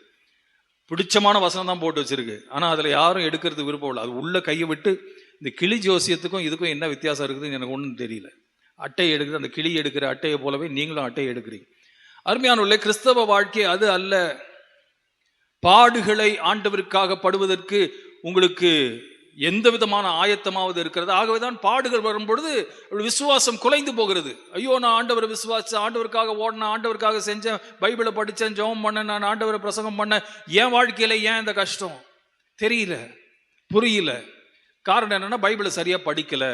பிடிச்சமான வசனம் தான் போட்டு வச்சிருக்கு. ஆனால் அதில் யாரும் எடுக்கிறதுக்கு விருப்பம் இல்லை. அது உள்ள கையை விட்டு இந்த கிளி ஜோசியத்துக்கும் இதுக்கும் என்ன வித்தியாசம் இருக்குதுன்னு எனக்கு ஒன்றும் தெரியல. அட்டையை எடுக்குது, அந்த கிளி எடுக்கிற அட்டையை போலவே நீங்களும் அட்டையை எடுக்கிறீங்க. அருமையானவர்களே, கிறிஸ்தவ வாழ்க்கை அது அல்ல. பாடுகளை ஆண்டவருக்காக படுவதற்கு உங்களுக்கு எந்த விதமான ஆயத்தமாவது இருக்கிறது. ஆகவேதான் பாடுகள் வரும்பொழுது விசுவாசம் குலைந்து போகிறது. ஐயோ, நான் ஆண்டவரை விசுவாசிச்சேன், ஆண்டவருக்காக ஓடினேன், ஆண்டவருக்காக செஞ்சேன், பைபிளை படித்தேன், ஜெபம் பண்ணேன், நான் ஆண்டவரை பிரசங்கம் பண்ணேன், என் வாழ்க்கையில ஏன் இந்த கஷ்டம் தெரியல, புரியல. காரணம் என்னன்னா, பைபிளை சரியா படிக்கல.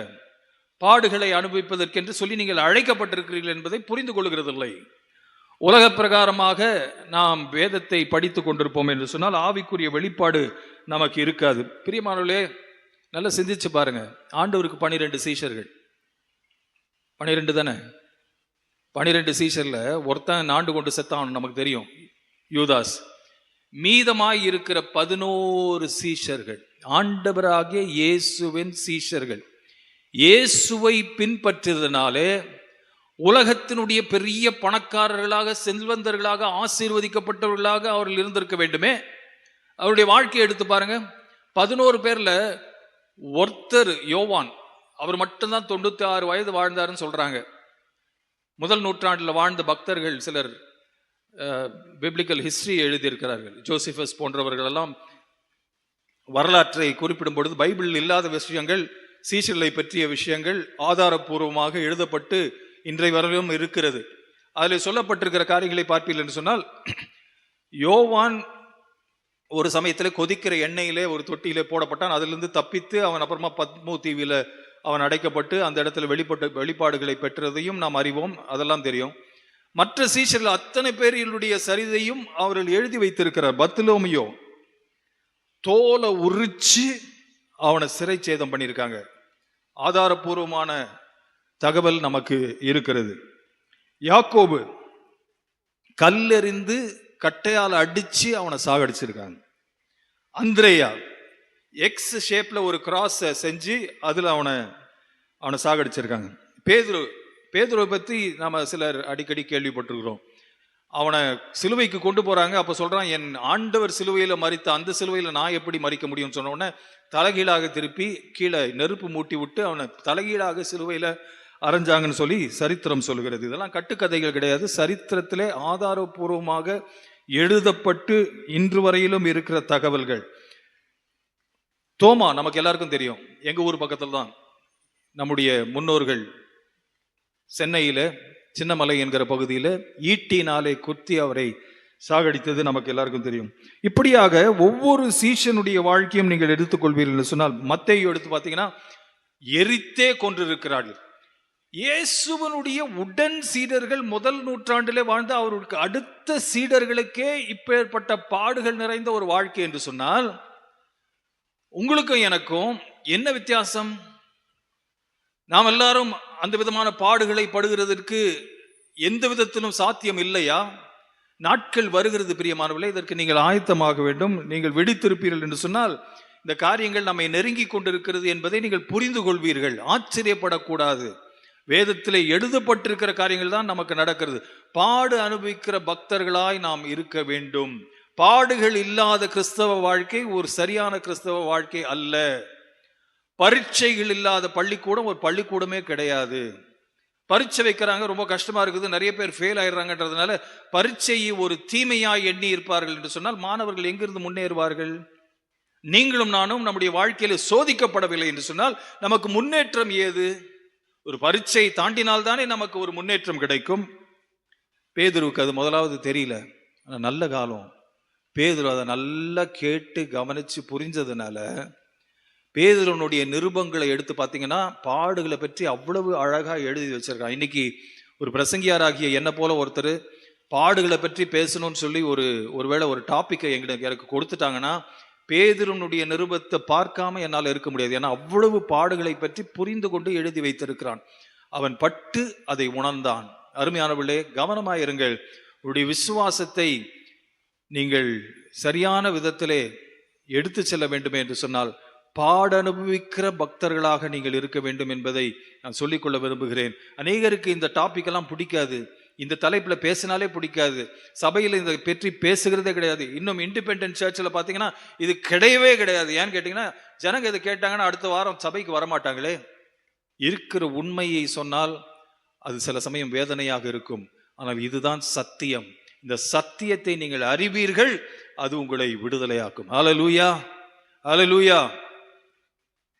பாடுகளை அனுபவிப்பதற்கென்று சொல்லி நீங்கள் அழைக்கப்பட்டிருக்கிறீர்கள் என்பதை புரிந்து கொள்கிறதில்லை. உலக பிரகாரமாக நாம் வேதத்தை படித்து கொண்டிருப்போம் என்று சொன்னால் ஆவிக்குரிய வெளிப்பாடு நமக்கு இருக்காது. பிரியமானவர்களே, நல்லா சிந்திச்சு பாருங்க. ஆண்டவருக்கு 12 சீஷர்கள், 12 தானே? 12 சீஷர்ல ஒருத்தன் ஆண்டு கொண்டு செத்தான், நமக்கு தெரியும், யூதாஸ். மீதமாய் இருக்கிற 11 சீஷர்கள் ஆண்டவராகிய இயேசுவின் சீஷர்கள். இயேசுவை பின்பற்றியதனாலே உலகத்தினுடைய பெரிய பணக்காரர்களாக, செல்வந்தர்களாக, ஆசீர்வதிக்கப்பட்டவர்களாக அவர்கள் இருந்திருக்க வேண்டுமே. அவருடைய வாழ்க்கையை எடுத்து பாருங்க. 11 பேர்ல ஒருத்தர் யோவான், அவர் மட்டும்தான் 96 வயது வாழ்ந்தாருன்னு சொல்றாங்க. முதல் நூற்றாண்டில் வாழ்ந்த பக்தர்கள் சிலர் பிப்ளிக்கல் ஹிஸ்டரி எழுதியிருக்கிறார்கள். ஜோசிஃபஸ் போன்றவர்கள் எல்லாம் வரலாற்றை குறிப்பிடும் பொழுது பைபிளில் இல்லாத விஷயங்கள், சீஷர்களை பற்றிய விஷயங்கள் ஆதாரபூர்வமாக எழுதப்பட்டு இன்றை வரையிலும் இருக்கிறது. அதில் சொல்லப்பட்டிருக்கிற காரியங்களை பார்ப்பீர்கள் என்று சொன்னால், யோவான் ஒரு சமயத்தில் கொதிக்கிற எண்ணெயிலே ஒரு தொட்டியிலே போடப்பட்டான். அதிலிருந்து தப்பித்து அவன் அப்புறமா பத்மு தீவில் அவன் அடைக்கப்பட்டு அந்த இடத்துல வெளிப்பாடுகளை பெற்றதையும் நாம் அறிவோம், அதெல்லாம் தெரியும். மற்ற சீஷர்கள் அத்தனை பேர்களுடைய சரிதையும் அவர்கள் எழுதி வைத்திருக்கிறார். பர்தலோமியோ, தோலை உரிச்சு அவனை சிறை சேதம் பண்ணியிருக்காங்க. ஆதாரபூர்வமான தகவல் நமக்கு இருக்கிறது. யாக்கோபு கல்லெறிந்து கட்டையால் அடிச்சு அவனை சாகடிச்சிருக்காங்க. அந்திரேயா எக்ஸ் ஷேப்ல ஒரு கிராஸ் செஞ்சு அதுல அவனை சாகடிச்சிருக்காங்க. பேதுருவை பத்தி நாம சிலர் அடிக்கடி கேள்விப்பட்டிருக்கிறோம். அவனை சிலுவைக்கு கொண்டு போறாங்க. அப்ப சொல்றான், என் ஆண்டவர் சிலுவையில மரித்த அந்த சிலுவையில நான் எப்படி மறிக்க முடியும்னு சொன்ன உடனே தலைகீழாக திருப்பி கீழே நெருப்பு மூட்டி விட்டு அவனை தலைகீழாக சிலுவையில அரைஞ்சாங்கன்னு சொல்லி சரித்திரம் சொல்லுகிறது. இதெல்லாம் கட்டுக்கதைகள் கிடையாது, சரித்திரத்திலே ஆதாரபூர்வமாக எழுதப்பட்டு இன்று வரையிலும் இருக்கிற தகவல்கள். தோமா நமக்கு எல்லாருக்கும் தெரியும். எங்க ஊர் பக்கத்தில் தான் நம்முடைய முன்னோர்கள் சென்னையில சின்னமலை என்கிற பகுதியில் ஈட்டினாலே குத்தி அவரை சாகடித்தது நமக்கு எல்லாருக்கும் தெரியும். இப்படியாக ஒவ்வொரு சீஷனுடைய வாழ்க்கையும் நீங்கள் எடுத்துக்கொள்வீர்கள் சொன்னால், மத்தேயு எடுத்து பார்த்தீங்கன்னா எரித்தே கொண்டிருக்கிறார்கள். இயேசுவனுடைய உடன் சீடர்கள் முதல் நூற்றாண்டிலே வாழ்ந்து அவருக்கு அடுத்த சீடர்களுக்கே இப்பேற்பட்ட பாடுகள் நிறைந்த ஒரு வாழ்க்கை என்று சொன்னால், உங்களுக்கும் எனக்கும் என்ன வித்தியாசம்? நாம் எல்லாரும் அந்த விதமான பாடுகளை படுகிறதற்கு எந்த விதத்திலும் சாத்தியம் இல்லையா? நாட்கள் வருகிறது பிரியமானவர்களே, இதற்கு நீங்கள் ஆயத்தமாக வேண்டும். நீங்கள் வெடித்திருப்பீர்கள் என்று சொன்னால் இந்த காரியங்கள் நம்மை நெருங்கி கொண்டிருக்கிறது என்பதை நீங்கள் புரிந்து கொள்வீர்கள். ஆச்சரியப்படக்கூடாது. வேதத்திலே எழுதப்பட்டிருக்கிற காரியங்கள் தான் நமக்கு நடக்கிறது. பாடு அனுபவிக்கிற பக்தர்களாய் நாம் இருக்க வேண்டும். பாடுகள் இல்லாத கிறிஸ்தவ வாழ்க்கை ஒரு சரியான கிறிஸ்தவ வாழ்க்கை அல்ல. பரீட்சைகள் இல்லாத பள்ளிக்கூடம் ஒரு பள்ளிக்கூடமே கிடையாது. பரீட்சை வைக்கிறாங்க, ரொம்ப கஷ்டமா இருக்குது, நிறைய பேர் ஃபெயில் ஆயிடுறாங்கன்றதுனால பரீட்சையை ஒரு தீமையாய் எண்ணி இருப்பார்கள் என்று சொன்னால் மாணவர்கள் எங்கிருந்து முன்னேறுவார்கள்? நீங்களும் நானும் நம்முடைய வாழ்க்கையில சோதிக்கப்படவில்லை என்று சொன்னால் நமக்கு முன்னேற்றம் ஏது? ஒரு பரீட்சை தாண்டினால் தானே நமக்கு ஒரு முன்னேற்றம் கிடைக்கும். பேதுருவுக்கு அது முதலாவது தெரியல. ஆனால் நல்ல காலம் பேதுரு அதை நல்லா கேட்டு கவனிச்சு புரிஞ்சதுனால பேதுருவனுடைய நிருபங்களை எடுத்து பார்த்தீங்கன்னா பாடுகளை பற்றி அவ்வளவு அழகாக எழுதி வச்சிருக்கான். இன்னைக்கு ஒரு பிரசங்கியாராகிய என்ன போல ஒருத்தர் பாடுகளை பற்றி பேசணும்னு சொல்லி ஒருவேளை ஒரு டாப்பிக்கை எனக்கு கொடுத்துட்டாங்கன்னா பேதுருவனுடைய நிருபத்தை பார்க்காம என்னால் இருக்க முடியாது. ஏன்னா அவ்வளவு பாடுகளை பற்றி புரிந்து கொண்டு எழுதி வைத்திருக்கிறான். அவன் பட்டு அதை உணர்ந்தான். அருமையானவர்களே, கவனமாயிருங்கள். உங்களுடைய விசுவாசத்தை நீங்கள் சரியான விதத்திலே எடுத்து செல்ல வேண்டுமே என்று சொன்னால் பாட அனுபவிக்கிற பக்தர்களாக நீங்கள் இருக்க வேண்டும் என்பதை நான் சொல்லிக்கொள்ள விரும்புகிறேன். அநேகருக்கு இந்த டாபிக் எல்லாம் பிடிக்காது, இந்த தலைப்புல பேசினாலே பிடிக்காது, சபையில் இந்த பற்றி பேசுகிறதே கிடையாது. இன்னும் இண்டிபெண்டன்ட் சர்ச்சில் பார்த்தீங்கன்னா இது கிடையவே கிடையாது. ஏன்னு கேட்டீங்கன்னா ஜனங்க இதை கேட்டாங்கன்னா அடுத்த வாரம் சபைக்கு வரமாட்டாங்களே. இருக்கிற உண்மையை சொன்னால் அது சில சமயம் வேதனையாக இருக்கும். ஆனால் இதுதான் சத்தியம். இந்த சத்தியத்தை நீங்கள் அறிவீர்கள், அது உங்களை விடுதலையாக்கும். ஹல்லேலூயா, ஹல்லேலூயா.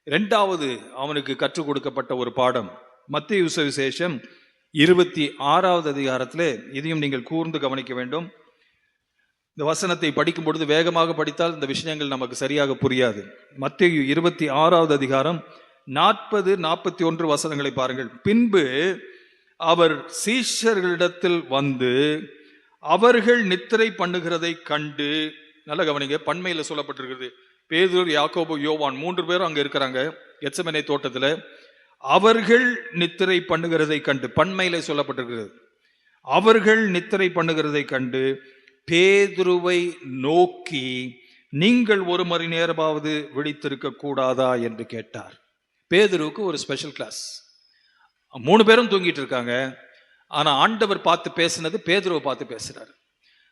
இரண்டாவது அவனுக்கு கற்றுக் கொடுக்கப்பட்ட ஒரு பாடம் மத்தேயு சுவிசேஷம் 26வது அதிகாரத்திலே, இதையும் நீங்கள் கூர்ந்து கவனிக்க வேண்டும். இந்த வசனத்தை படிக்கும் பொழுது வேகமாக படித்தால் இந்த விஷயங்கள் நமக்கு சரியாக புரியாது. மத்தேயு 26வது அதிகாரம் 40-41 வசனங்களை பாருங்கள். பின்பு அவர் சீஷர்களிடத்தில் வந்து அவர்கள் நித்திரை பண்ணுகிறதை கண்டு, நல்ல கவனிங்க, பன்மையில சொல்லப்பட்டிருக்கிறது. பேதுரு, யாக்கோபு, யோவான் 3 பேரும் அங்க இருக்கிறாங்க கெத்செமனே தோட்டத்துல. அவர்கள் நித்திரை பண்ணுகிறதை கண்டு, பன்மையில சொல்லப்பட்டிருக்கிறது. அவர்கள் நித்திரை பண்ணுகிறதை கண்டு பேதுருவை நோக்கி, நீங்கள் 1 மணி நேரமாவது விழித்திருக்க கூடாதா என்று கேட்டார். பேதுருவுக்கு ஒரு ஸ்பெஷல் கிளாஸ். 3 பேரும் தூங்கிட்டு இருக்காங்க. ஆனா ஆண்டவர் பார்த்து பேசினது பேதுருவை பார்த்து பேசுறாரு.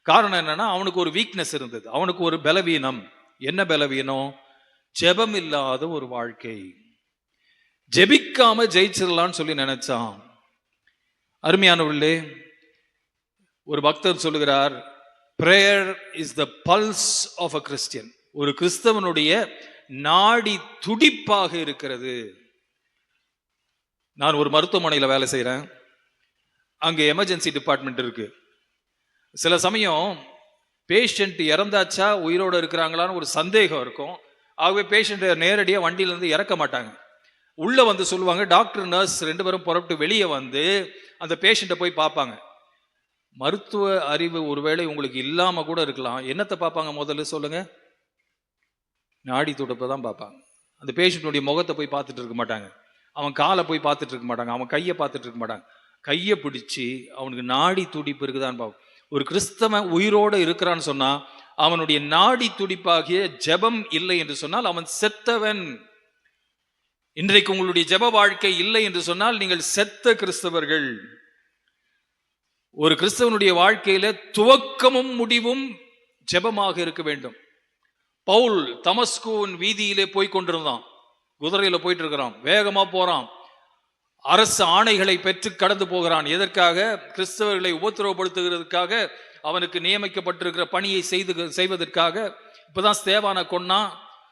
காரணம் என்னன்னா, அவனுக்கு ஒரு வீக்னஸ் இருந்தது, அவனுக்கு ஒரு பலவீனம். என்ன பலவீனம்? ஜெபம் இல்லாத ஒரு வாழ்க்கை. ஜெபிக்காம ஜெயிச்சிடலான்னு சொல்லி நினைச்சான். அருமையானவர்களே, ஒரு பக்தர் சொல்லுகிறார், prayer is the pulse of a Christian. ஒரு கிறிஸ்தவனுடைய நாடி துடிப்பாக இருக்கிறது. நான் ஒரு மருத்துவமனையில் வேலை செய்கிறேன். அங்கே எமர்ஜென்சி டிபார்ட்மெண்ட் இருக்கு. சில சமயம் பேஷண்ட் இறந்தாச்சா உயிரோடு இருக்கிறாங்களான்னு ஒரு சந்தேகம் இருக்கும். ஆகவே பேஷண்ட்டை நேரடியாக வண்டியிலேருந்து இறக்க மாட்டாங்க. உள்ளே வந்து சொல்லுவாங்க, டாக்டர் நர்ஸ் 2 பேரும் புறப்பட்டு வெளியே வந்து அந்த பேஷண்ட்டை போய் பார்ப்பாங்க. மருத்துவ அறிவு ஒருவேளை உங்களுக்கு இல்லாமல் கூட இருக்கலாம். என்னத்தை பார்ப்பாங்க முதல்ல சொல்லுங்க? நாடி துடுப்பை தான் பார்ப்பாங்க. அந்த பேஷண்ட்டுடைய முகத்தை போய் பார்த்துட்டு இருக்க மாட்டாங்க, அவன் காலை போய் பார்த்துட்டு இருக்க மாட்டாங்க, அவன் கையை பார்த்துட்டு இருக்க மாட்டாங்க. கையை பிடிச்சி அவனுக்கு நாடி துடிப்பு இருக்குதான்னு பார்ப்போம். ஒரு கிறிஸ்தவன் உயிரோடு இருக்கிறான்னு சொன்னா அவனுடைய நாடி துடிப்பாகிய ஜெபம் இல்லை என்று சொன்னால் அவன் செத்தவன். இன்றைக்கு உங்களுடைய ஜெப வாழ்க்கை இல்லை என்று சொன்னால் நீங்கள் செத்த கிறிஸ்தவர்கள். ஒரு கிறிஸ்தவனுடைய வாழ்க்கையில துவக்கமும் முடிவும் ஜெபமாக இருக்க வேண்டும். பவுல் தமஸ்குவின் வீதியிலே போய் கொண்டிருந்தான், குதிரையில போயிட்டு இருக்கிறான், வேகமா போறான், அரசு ஆணைகளை பெற்று கடந்து போகிறான். எதற்காக? கிறிஸ்தவர்களை உபத்திரவப்படுத்துகிறதுக்காக, அவனுக்கு நியமிக்கப்பட்டிருக்கிற பணியை செய்வதற்காக. இப்பதான் ஸ்தேவானை கொன்னான்,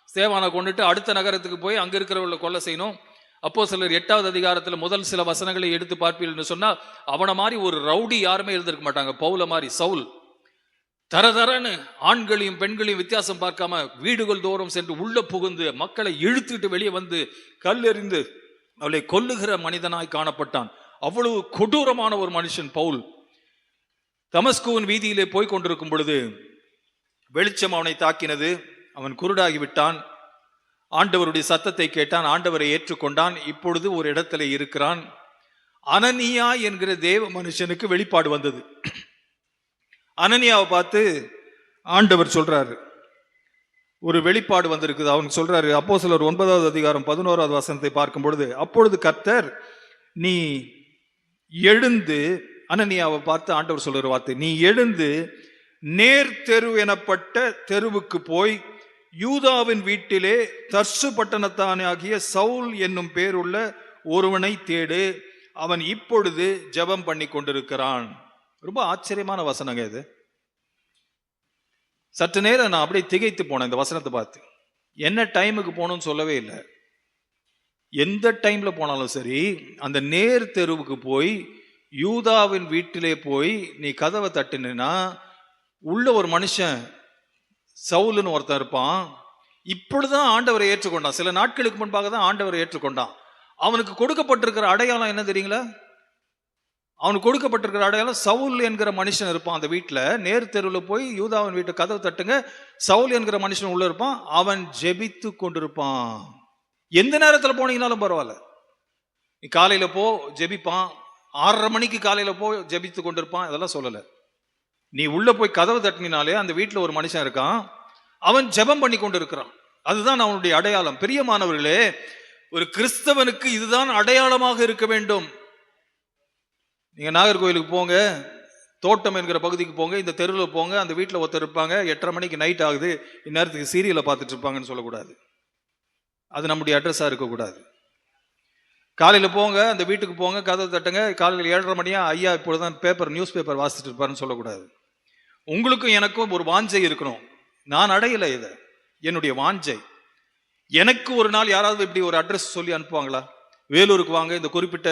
ஸ்தேவானை கொண்டுட்டு அடுத்த நகரத்துக்கு போய் அங்க இருக்கிறவர்களை கொலை செய்யணும். அப்போஸ்தலர் 8வது அதிகாரத்துல முதல் சில வசனங்களை எடுத்து பார்ப்பீர்கள் சொன்னா அவனை மாதிரி ஒரு ரவுடி யாருமே இருந்திருக்க மாட்டாங்க. பவுல மாதிரி சவுல் தரதரன்னு ஆண்களையும் பெண்களையும் வித்தியாசம் பார்க்காம வீடுகள் தோறும் சென்று உள்ள புகுந்து மக்களை இழுத்துட்டு வெளியே வந்து கல்லெறிந்து அவளை கொல்லுகிற மனிதனாய் காணப்பட்டான். அவ்வளவு கொடூரமான ஒரு மனுஷன் பவுல். தமஸ்குவின் வீதியிலே போய் கொண்டிருக்கும் பொழுது வெளிச்சம் அவனை தாக்கினது, அவன் குருடாகி விட்டான். ஆண்டவருடைய சத்தத்தை கேட்டான், ஆண்டவரை ஏற்றுக்கொண்டான். இப்பொழுது ஒரு இடத்துல இருக்கிறான். அனனியா என்கிற தேவ மனுஷனுக்கு வெளிப்பாடு வந்தது. அனனியாவை பார்த்து ஆண்டவர் சொல்றாரு, ஒரு வெளிப்பாடு வந்திருக்குது. அவன் சொல்றாரு, அப்போஸ்தலர் 9வது அதிகாரம் 11வது வசனத்தை பார்க்கும் பொழுது, அப்பொழுது கர்த்தர் நீ எழுந்து, அனனியாவை பார்த்து ஆண்டவர் சொல்ற வார்த்தை, நீ எழுந்து நேர் தெரு எனப்பட்ட தெருவுக்கு போய் யூதாவின் வீட்டிலே தர்சு பட்டணத்தானாகிய சவுல் என்னும் பேருள்ள ஒருவனை தேடு, அவன் இப்பொழுது ஜெபம் பண்ணி கொண்டிருக்கிறான். ரொம்ப ஆச்சரியமான வசனங்க இது. சற்று நேரம் நான் அப்படியே திகைத்து போனேன் இந்த வசனத்தை பார்த்து. என்ன டைமுக்கு போகணும்னு சொல்லவே இல்லை. எந்த டைம்ல போனாலும் சரி, அந்த நேர் தெருவுக்கு போய் யூதாவின் வீட்டிலே போய் நீ கதவை தட்டினா உள்ள ஒரு மனுஷன் சவுலுன்னு ஒருத்தன் இருப்பான். இப்பொழுதுதான் ஆண்டவரை ஏற்றுக்கொண்டான். சில நாட்களுக்கு முன்பாக தான் ஆண்டவரை ஏற்றுக்கொண்டான். அவனுக்கு கொடுக்கப்பட்டிருக்கிற அடையாளம் என்ன தெரியுங்களா? அவனுக்கு கொடுக்கப்பட்டிருக்கிற அடையாளம் சவுல் என்கிற மனுஷன் இருப்பான் அந்த வீட்டுல. நேர் தெருவில் போய் யூதாவின் வீட்டு கதவு தட்டுங்க, சவுல் என்கிற மனுஷன் உள்ள இருப்பான். அவன் ஜெபித்து கொண்டிருப்பான். எந்த நேரத்துல போனீங்கன்னாலும் பரவாயில்ல, நீ காலையில போ ஜெபிப்பான், 6:30 மணிக்கு காலையில போ ஜெபித்து கொண்டிருப்பான். இதெல்லாம் சொல்லல. நீ உள்ள போய் கதவு தட்டினாலே அந்த வீட்டுல ஒரு மனுஷன் இருக்கான், அவன் ஜெபம் பண்ணி கொண்டு இருக்கிறான். அதுதான் அவனுடைய அடையாளம். பிரியமானவர்களே, ஒரு கிறிஸ்தவனுக்கு இதுதான் அடையாளமாக இருக்க வேண்டும். நீங்க நாகர்கோயிலுக்கு போங்க, தோட்டம் என்கிற பகுதிக்கு போங்க, இந்த தெருவில் போங்க, அந்த வீட்டில் ஒருத்தர் இருப்பாங்க, 8:30 மணிக்கு நைட் ஆகுது, இந்நேரத்துக்கு சீரியலை பார்த்துட்டு இருப்பாங்கன்னு சொல்லக்கூடாது. அது நம்முடைய அட்ரஸா இருக்கக்கூடாது. காலையில போங்க, அந்த வீட்டுக்கு போங்க, கதவை தட்டுங்க, காலையில் 7:30 மணியா ஐயா இப்பொழுதுதான் நியூஸ் பேப்பர் வாசிச்சுட்டு இருப்பாருன்னு சொல்லக்கூடாது. உங்களுக்கும் எனக்கும் ஒரு வாஞ்சை இருக்கணும். நான் அடையலை இதை, என்னுடைய வாஞ்சை. எனக்கு ஒரு நாள் யாராவது இப்படி ஒரு அட்ரஸ் சொல்லி அனுப்புவாங்களா? வேலூருக்கு வாங்க, இந்த குறிப்பிட்ட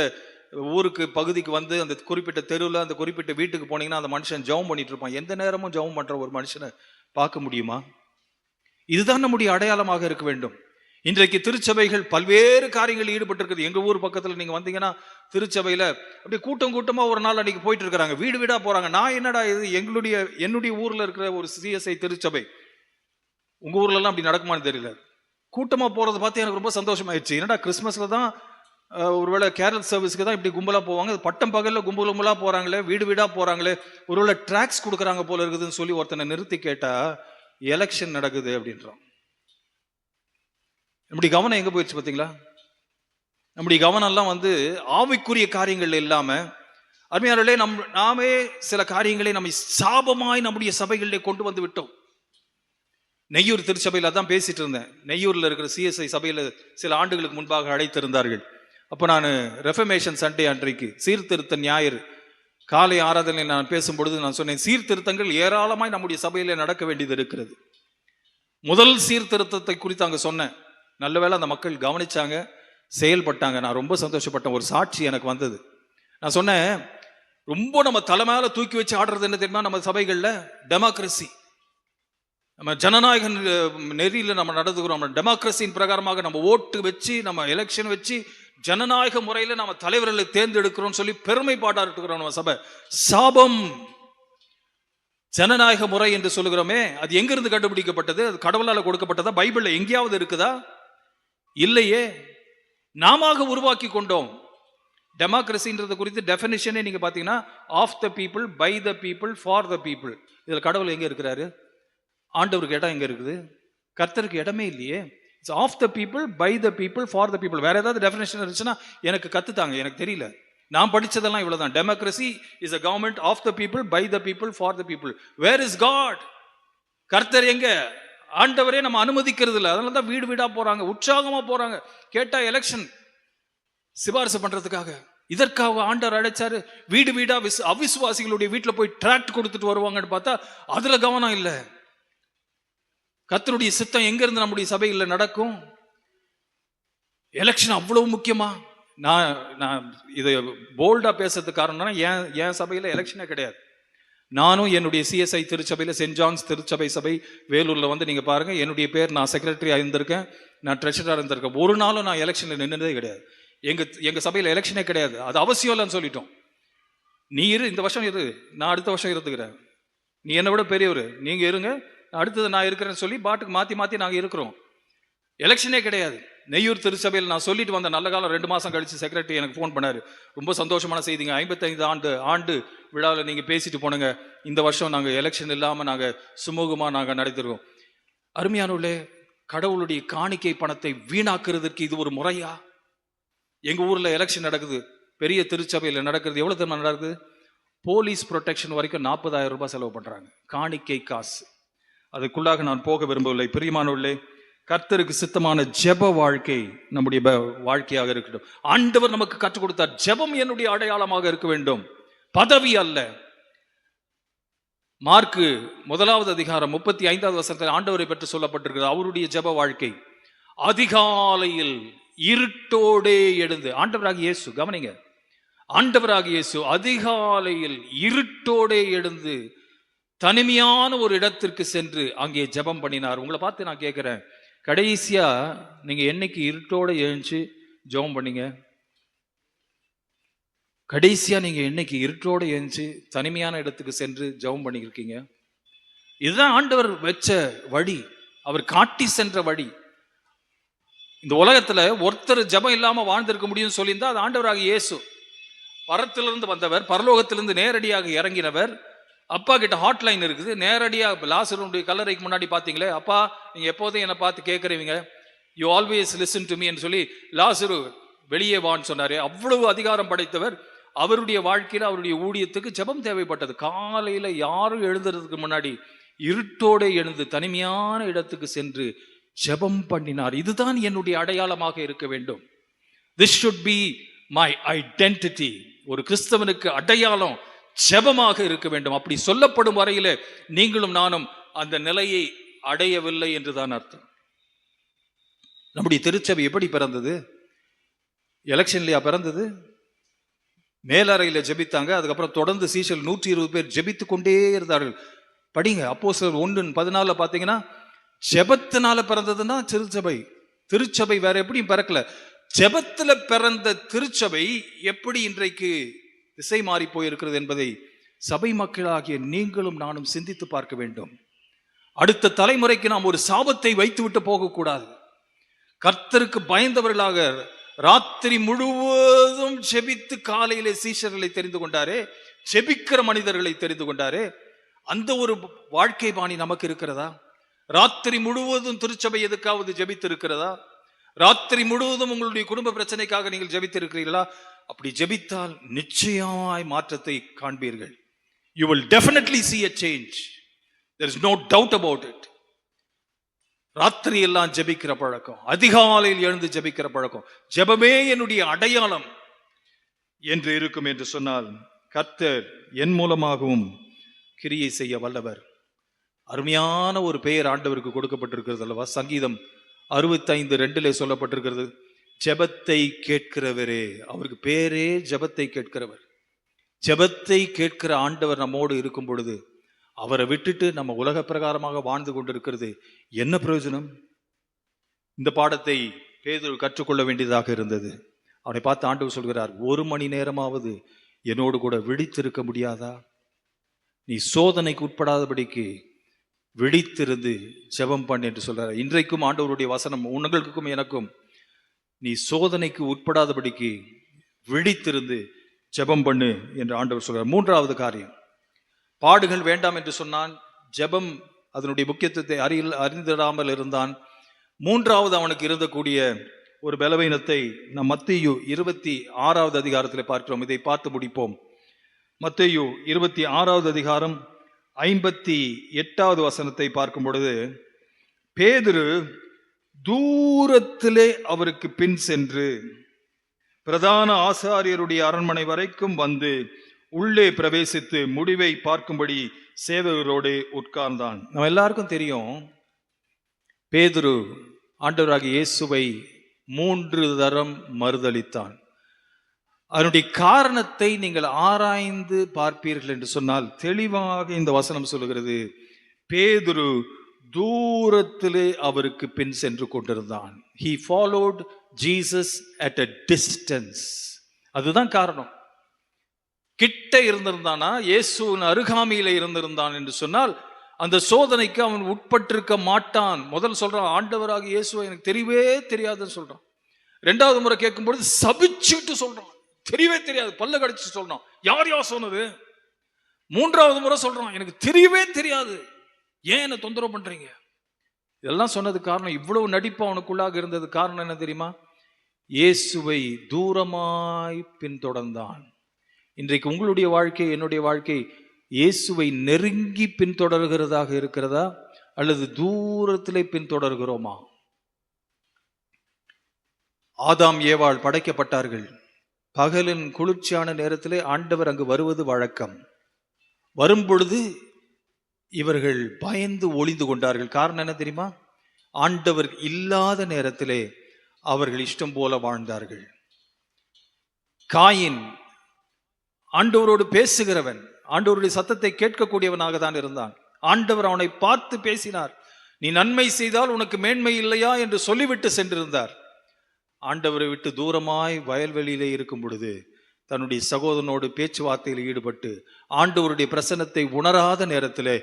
ஊருக்கு பகுதிக்கு வந்து அந்த குறிப்பிட்ட தெருவில் அந்த குறிப்பிட்ட வீட்டுக்கு போனீங்கன்னா அந்த மனுஷன் ஜெபம் பண்ணிட்டு இருப்பான். எந்த நேரமும் ஜெபம் பண்ற ஒரு மனுஷனை பார்க்க முடியுமா? இதுதான் நம்முடைய அடையாளமாக இருக்க வேண்டும். இன்றைக்கு திருச்சபைகள் பல்வேறு காரியங்களில் ஈடுபட்டு இருக்குது. எங்க ஊர் பக்கத்துல நீங்க வந்தீங்கன்னா திருச்சபையில அப்படியே கூட்டம் கூட்டமா ஒரு நாள் அன்னைக்கு போயிட்டு இருக்கிறாங்க, வீடு வீடா போறாங்க. நான் என்னடா இது, என்னுடைய ஊர்ல இருக்கிற ஒரு CSI திருச்சபை, உங்க ஊர்ல எல்லாம் அப்படி நடக்குமான்னு தெரியல. கூட்டமா போறதை பார்த்து எனக்கு ரொம்ப சந்தோஷமாயிடுச்சு. என்னடா கிறிஸ்மஸ்ல தான் ஒருவேளை கேரல் சர்வீஸ்க்கு தான் இப்படி கும்பலா போவாங்க, பட்டம் பகல்ல கும்பலா போறாங்களே, வீடு வீடா போறாங்களே, ஒருவேளை டிராக்ஸ் கொடுக்குறாங்க போல இருக்குதுன்னு சொல்லி ஒருத்தனை நிறுத்தி கேட்டா எலெக்ஷன் நடக்குது அப்படின்றான். நம்முடைய கவனம் எங்க போயிடுச்சு பாத்தீங்களா? நம்முடைய கவனம் எல்லாம் ஆவிக்குரிய காரியங்கள் இல்லாம, அருமையானவர்களே, நாமே சில காரியங்களை நம்ம சாபமாய் நம்முடைய சபைகளிலே கொண்டு வந்து விட்டோம். நெய்யூர் திருச்சபையில் தான் பேசிட்டு இருந்தேன். நெய்யூர்ல இருக்கிற CSI சபையில சில ஆண்டுகளுக்கு முன்பாக அழைத்திருந்தார்கள். அப்போ நான் ரெஃபர்மேஷன் சண்டே அன்றைக்கு சீர்திருத்த ஞாயிறு காலை ஆராதனை நான் பேசும்பொழுது நான் சொன்னேன், சீர்திருத்தங்கள் ஏராளமாய் நம்முடைய சபையில நடக்க வேண்டியது இருக்கிறது. முதல் சீர்திருத்தத்தை குறித்து அங்கே சொன்னேன். நல்ல வேளை அந்த மக்கள் கவனிச்சாங்க, செயல்பட்டாங்க. நான் ரொம்ப சந்தோஷப்பட்டேன். ஒரு சாட்சி எனக்கு வந்தது. நான் சொன்னேன், ரொம்ப நம்ம தலை மேல தூக்கி வச்சு ஆடுறது என்ன தெரியுமா? நம்ம சபைகளில் டெமோக்ரஸி, நம்ம ஜனநாயக நெறியில் நம்ம நடந்துக்கிறோம். நம்ம டெமோக்ரஸின் பிரகாரமாக நம்ம ஓட்டு வச்சு, நம்ம எலெக்ஷன் வச்சு, ஜனநாயக முறையில் நம்ம தலைவர்களை தேர்ந்தெடுக்கிறோம் சொல்லி பெருமை பாடாட்டுக்கிறோம் நம்ம சபை. சாபம். ஜனநாயக முறை என்று சொல்லுகிறோமே, அது எங்கிருந்து கண்டுபிடிக்கப்பட்டது? அது கடவுளால் கொடுக்கப்பட்டதா? பைபிள்ல எங்கேயாவது இருக்குதா? இல்லையே, நாம உருவாக்கி கொண்டோம். டெமோக்ரஸின்றது குறித்து டெஃபினிஷனே நீங்க பாத்தீங்கன்னா, of the people, by the people, for the people. இதுல கடவுள் எங்க இருக்கிறாரு? ஆண்டவருக்கு இடம் எங்க இருக்குது? கர்த்தருக்கு இடமே இல்லையே. It's of the people, by the people, for the people. வேற ஏதாவது டெஃபினேஷன் இருந்துச்சுன்னா எனக்கு கத்துத்தாங்க, எனக்கு தெரியல. நான் படிச்சதெல்லாம் இவ்வளவுதான். Democracy is a government of the people, by the people, for the people. Where is God? கர்த்தர் எங்க? ஆண்டவரே நம்ம அனுமதிக்கிறது இல்லை. அதனால தான் வீடு வீடா போறாங்க, உற்சாகமா போறாங்க. கேட்டா எலெக்ஷன் சிபாரிசு பண்றதுக்காக. இதற்காக ஆண்டவர் அழைச்சாரு. வீடு வீடா அவிசுவாசிகளுடைய வீட்டுல போய் டிராக்ட் கொடுத்துட்டு வருவாங்கன்னு பார்த்தா அதுல கவனம் இல்லை. கர்த்தருடைய சித்தம் எங்க இருந்து நம்முடைய சபையில் நடக்கும்? எலெக்ஷன் அவ்வளவு முக்கியமா? நான் இதை போல்டா பேசுறதுக்கு காரணம்னா, என் சபையில எலெக்ஷனே கிடையாது. நானும் என்னுடைய சிஎஸ்ஐ திருச்சபையில், சென்ட் ஜான்ஸ் திருச்சபை சபை வேலூர்ல வந்து நீங்க பாருங்க, என்னுடைய பேர், நான் செக்ரட்டரியா இருந்திருக்கேன், நான் ட்ரெஷரரா இருந்திருக்கேன். ஒரு நாளும் நான் எலெக்ஷன்ல நின்னதே கிடையாது. எங்க சபையில எலெக்ஷனே கிடையாது. அது அவசியம் இல்லைன்னு சொல்லிட்டோம். நீ இந்த வருஷம் இரு, நான் அடுத்த வருஷம் இருந்துக்கிறேன். நீ என்னை விட பெரியவர், நீங்க இருங்க, அடுத்தது நான் இருக்கிறேன்னு சொல்லி பாட்டுக்கு மாத்தி மாத்தி நாங்க இருக்கிறோம். எலெக்ஷனே கிடையாது. நெய்யூர் திருச்சபையில் நான் சொல்லிட்டு வந்த நல்ல காலம் 2 மாசம் கழிச்சு செக்ரட்டரி எனக்கு ஃபோன் பண்ணாரு. ரொம்ப சந்தோஷமான செய்திங்க, 55 ஆண்டு விழாவில் நீங்க பேசிட்டு போனுங்க, இந்த வருஷம் நாங்க எலெக்ஷன் இல்லாம நாங்க சுமூகமா நாங்க நடத்திருக்கோம். அருமையானவர்களே, கடவுளுடைய காணிக்கை பணத்தை வீணாக்குறதுக்கு இது ஒரு முறையா? எங்க ஊர்ல எலெக்ஷன் நடக்குது, பெரிய திருச்சபையில் நடக்கிறது. எவ்வளவு தெரியுமா நடக்குது? போலீஸ் ப்ரொடெக்ஷன் வரைக்கும் 40,000 ரூபாய் செலவு பண்றாங்க, காணிக்கை காசு. அதுக்குள்ளாக நான் போக விரும்பவில்லை. பிரியமானவர்களே, கர்த்தருக்கு சித்தமான ஜெப வாழ்க்கை நம்முடைய வாழ்க்கையாக இருக்கட்டும். ஆண்டவர் நமக்கு கற்றுக் கொடுத்தார், ஜெபம் என்னுடைய அடையாளமாக இருக்க வேண்டும், பதவி அல்ல. மார்க்கு 1 அதிகாரம் 35வது வசனத்தில் ஆண்டவரை பற்றி சொல்லப்பட்டிருக்கிறது. அவருடைய ஜெப வாழ்க்கை அதிகாலையில் இருட்டோடே எழுந்து, ஆண்டவராகிய இயேசு, கவனிங்க, ஆண்டவராகிய இயேசு அதிகாலையில் இருட்டோடே எழுந்து தனிமையான ஒரு இடத்திற்கு சென்று அங்கே ஜெபம் பண்ணினார். உங்களை பார்த்து நான் கேட்கிறேன், கடைசியா நீங்க என்னைக்கு இருட்டோட எழுந்து ஜெபம் பண்ணீங்க? கடைசியா நீங்க என்னைக்கு இருட்டோட எழுந்து தனிமையான இடத்துக்கு சென்று ஜெபம் பண்ணியிருக்கீங்க? இதுதான் ஆண்டவர் வச்ச வழி, அவர் காட்டி சென்ற வழி. இந்த உலகத்துல ஒருத்தர் ஜெபம் இல்லாம வாழ்ந்திருக்க முடியும்னு சொல்லியிருந்தா அது ஆண்டவராக இயேசு. பரத்திலிருந்து வந்தவர், பரலோகத்திலிருந்து நேரடியாக இறங்கினவர். அப்பா கிட்ட ஹாட்லைன் இருக்குது, நேரடியாக லாசருடைய கல்லறைக்கு முன்னாடி பார்த்தீங்களே, அப்பா நீங்க எப்போதும் என்னை பார்த்து கேட்குறீங்க, யூ ஆல்வேஸ் லிசன் டு மீன்னு சொல்லி லாசரு வெளியே வான்னு சொன்னாரு. அவ்வளவு அதிகாரம் படைத்தவர். அவருடைய வாழ்க்கையில், அவருடைய ஊழியத்துக்கு ஜெபம் தேவைப்பட்டது. காலையில யாரும் எழுதுறதுக்கு முன்னாடி இருட்டோட எழுந்து தனிமையான இடத்துக்கு சென்று ஜெபம் பண்ணினார். இதுதான் என்னுடைய அடையாளமாக இருக்க வேண்டும். This should be my identity. ஒரு கிறிஸ்தவனுக்கு அடையாளம் ஜெபமாக இருக்க வேண்டும். அப்படி சொல்லப்படும் வரையில நீங்களும் நானும் அந்த நிலையை அடையவில்லை என்றுதான் அர்த்தம். நம்முடைய திருச்சபை எப்படி பிறந்தது? எலெக்ஷன்லயா பிறந்தது? மேலறையில ஜெபித்தாங்க. அதுக்கப்புறம் தொடர்ந்து சீஷர்கள் 120 பேர் ஜெபித்து கொண்டே இருந்தார்கள். படிங்க, அப்போஸ்தலர் 1:14 பார்த்தீங்கன்னா, ஜெபத்தினால பிறந்ததுன்னா திருச்சபை. திருச்சபை வேற எப்படியும் பிறக்கல. ஜெபத்துல பிறந்த திருச்சபை எப்படி இன்றைக்கு திசை மாறி போயிருக்கிறது என்பதை சபை மக்களாகிய நீங்களும் நானும் சிந்தித்து பார்க்க வேண்டும். அடுத்த தலைமுறைக்கு நாம் ஒரு சாபத்தை வைத்துவிட்டு போகக்கூடாது. கர்த்தருக்கு பயந்தவர்களாக ராத்திரி முழுவதும் ஜெபித்து காலையிலே சீஷர்களை தெரிந்து கொண்டாரே, ஜெபிக்கிற மனிதர்களை தெரிந்து கொண்டாரே, அந்த ஒரு வாழ்க்கை பாணி நமக்கு இருக்கிறதா? ராத்திரி முழுவதும் திருச்சபை எதுக்காவது ஜெபித்து இருக்கிறதா? ராத்திரி முழுவதும் உங்களுடைய குடும்ப பிரச்சனைக்காக நீங்கள் ஜெபித்து இருக்கிறீர்களா? அப்படி ஜெபித்தால் நிச்சயமாய் மாற்றத்தை காண்பீர்கள். You will definitely see a change. There is no doubt about it. ராத்திரி எல்லாம் ஜெபிக்கிற பழக்கம், அதிகாலையில் எழுந்து ஜெபிக்கிற பழக்கம், ஜெபமே என்னுடைய அடையாளம் என்று இருக்கும் என்று சொன்னால், கர்த்தர் என் மூலமாகவும் கிரியை செய்ய வல்லவர். அருமையான ஒரு பெயர் ஆண்டவருக்கு கொடுக்கப்பட்டிருக்கிறது அல்லவா? சங்கீதம் 65:2 சொல்லப்பட்டிருக்கிறது, ஜெபத்தை கேட்கிறவரே. அவருக்கு பேரே ஜெபத்தை கேட்கிறவர். ஜெபத்தை கேட்கிற ஆண்டவர் நம்மோடு இருக்கும் பொழுது அவரை விட்டுட்டு நம்ம உலக பிரகாரமாக வாழ்ந்து கொண்டிருக்கிறது என்ன பிரயோஜனம்? இந்த பாடத்தை பேதுரு கற்றுக்கொள்ள வேண்டியதாக இருந்தது. அவனை பார்த்து ஆண்டவர் சொல்கிறார், 1 மணி நேரமாவது என்னோடு கூட விழித்திருக்க முடியாதா? நீ சோதனைக்கு உட்படாதபடிக்கு விழித்திருந்து ஜெபம் பண்ணு என்று சொல்றார். இன்றைக்கும் ஆண்டவருடைய வசனம் உங்களுக்கும் எனக்கும், நீ சோதனைக்கு உட்படாதபடிக்கு விழித்திருந்து ஜெபம் பண்ணு என்று ஆண்டவர் சொல்றார். மூன்றாவது காரியம், பாடுகள் வேண்டாம் என்று சொன்னான். ஜெபம் அதனுடைய முக்கியத்துவத்தை அறிந்திடாமல் இருந்தான். மூன்றாவது அவனுக்கு இருந்தக்கூடிய ஒரு பலவீனத்தை நாம் மத்தேயு 26வது அதிகாரத்தில் பார்க்கிறோம். இதை பார்த்து முடிப்போம். மத்தேயு 26வது அதிகாரம் 58வது வசனத்தை பார்க்கும் பொழுது, பேதுரு தூரத்திலே அவருக்கு பின் சென்று பிரதான ஆசாரியருடைய அரண்மனை வரைக்கும் வந்து உள்ளே பிரவேசித்து முடிவை பார்க்கும்படி சேவகரோடு உட்கார்ந்தான். நம்ம எல்லாருக்கும் தெரியும், பேதுரு ஆண்டவராகிய இயேசுவை 3 தரம் மறுதலித்தான். அதனுடைய காரணத்தை நீங்கள் ஆராய்ந்து பார்ப்பீர்கள் என்று சொன்னால் தெளிவாக இந்த வசனம் சொல்லுகிறது, பேதுரு தூரத்திலே அவருக்கு பின் சென்று கொண்டிருந்தான். He followed Jesus at a distance. அதுதான் காரணம். கிட்ட இருந்திருந்தானா, இயேசுவின் அருகாமையில இருந்திருந்தான் என்று சொன்னால் அந்த சோதனைக்கு அவன் உட்பட்டிருக்க மாட்டான். முதல் சொல்றான், ஆண்டவராக இயேசுவை எனக்கு தெரியவே தெரியாதுன்னு சொல்றான். 2வது முறை கேட்கும்பொழுது சபிச்சுட்டு சொல்றான், தெரியவே தெரியாது, பல்ல கடிச்சு சொல்றான். யார் சொன்னது? 3வது முறை சொல்றான், எனக்கு தெரியவே தெரியாது, ஏன் என்ன தொந்தரவு பண்றீங்க? இதெல்லாம் சொன்னது காரணம், இவ்வளவு நடிப்பு அவனுக்குள்ளாக இருந்தது காரணம் என்ன தெரியுமா? இயேசுவை தூரமாய் பின்தொடர்ந்தான். இன்றைக்கு உங்களுடைய வாழ்க்கை, என்னுடைய வாழ்க்கை இயேசுவை நெருங்கி பின்தொடர்கிறதாக இருக்கிறதா அல்லது தூரத்திலே பின்தொடர்கிறோமா? ஆதாம் ஏவாள் படைக்கப்பட்டார்கள். பகலின் குளிர்ச்சியான நேரத்திலே ஆண்டவர் அங்கு வருவது வழக்கம். வரும்பொழுது இவர்கள் பயந்து ஒளிந்து கொண்டார்கள். காரணம் என்ன தெரியுமா? ஆண்டவர் இல்லாத நேரத்திலே அவர்கள் இஷ்டம் போல வாழ்ந்தார்கள். காயின் ஆண்டவரோடு பேசுகிறவன், ஆண்டவருடைய சத்தத்தை கேட்கக்கூடியவனாக தான் இருந்தான். ஆண்டவர் அவனை பார்த்து பேசினார். நீ நன்மை செய்தால் உனக்கு மேன்மை இல்லையா என்று சொல்லிவிட்டு சென்றிருந்தார். ஆண்டவரை விட்டு தூரமாய் வயல்வெளியிலே இருக்கும் பொழுது தன்னுடைய சகோதரனோடு பேச்சுவார்த்தையில் ஈடுபட்டு ஆண்டவருடைய பிரசன்னத்தை உணராத நேரத்திலே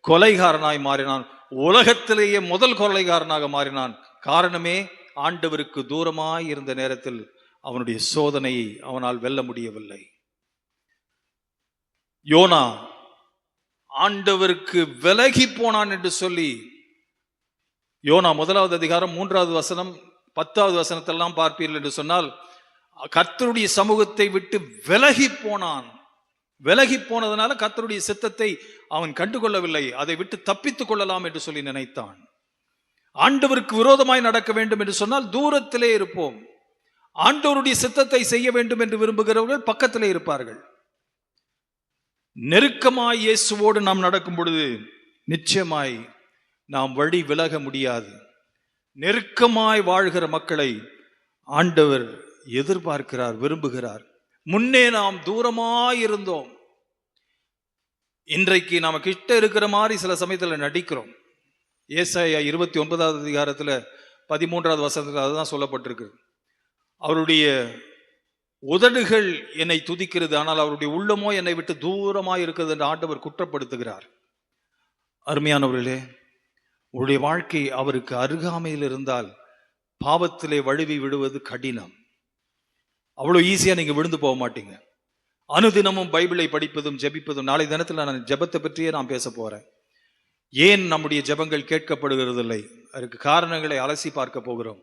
கொலைகாரனாய் மாறினான். உலகத்திலேயே முதல் கொலைகாரனாக மாறினான். காரணமே, ஆண்டவருக்கு தூரமாய் இருந்த நேரத்தில் அவனுடைய சோதனையை அவனால் வெல்ல முடியவில்லை. யோனா ஆண்டவருக்கு விலகி போனான் என்று சொல்லி, யோனா 1வது அதிகாரம் 3வது வசனம் 10வது வசனத்தெல்லாம் பார்ப்பீர்கள் என்று சொன்னால், கர்த்தருடைய சமூகத்தை விட்டு விலகி போனான். விலகி போனதுனால கர்த்தருடைய சித்தத்தை அவன் கண்டுகொள்ளவில்லை. அதை விட்டு தப்பித்துக் கொள்ளலாம் என்று சொல்லி நினைத்தான். ஆண்டவருக்கு விரோதமாய் நடக்க வேண்டும் என்று சொன்னால் தூரத்திலே இருப்போம். ஆண்டவருடைய சித்தத்தை செய்ய வேண்டும் என்று விரும்புகிறவர்கள் பக்கத்திலே இருப்பார்கள். நெருக்கமாய் இயேசுவோடு நாம் நடக்கும் பொழுது நிச்சயமாய் நாம் வழி விலக முடியாது. நெருக்கமாய் வாழ்கிற மக்களை ஆண்டவர் எதிர்பார்க்கிறார், விரும்புகிறார். முன்னே நாம் தூரமாய் இருந்தோம், இன்றைக்கு நாம கிட்ட இருக்கிற மாதிரி சில சமயத்தில் நடிக்கிறோம். ஏசாயா 29வது அதிகாரத்தில் 13வது வசனத்தில் அதுதான் சொல்லப்பட்டிருக்கு. அவருடைய உதடுகள் என்னை துதிக்கிறது, ஆனால் அவருடைய உள்ளமோ என்னை விட்டு தூரமாய் இருக்கிறது என்று ஆண்டவர் குற்றப்படுத்துகிறார். அருமையானவர்களே, உங்களுடைய வாழ்க்கை அவருக்கு அருகாமையில் இருந்தால் பாவத்திலே வழுவி விடுவது கடினம். அவ்வளோ ஈஸியா நீங்க விழுந்து போக மாட்டீங்க. அனுதினமும் பைபிளை படிப்பதும் ஜெபிப்பதும். நாளை தினத்தில் நான் ஜெபத்தை பற்றியே நான் பேச போறேன். ஏன் நம்முடைய ஜெபங்கள் கேட்கப்படுகிறதில்லை, அதற்கு காரணங்களை அலசி பார்க்க போகிறோம்.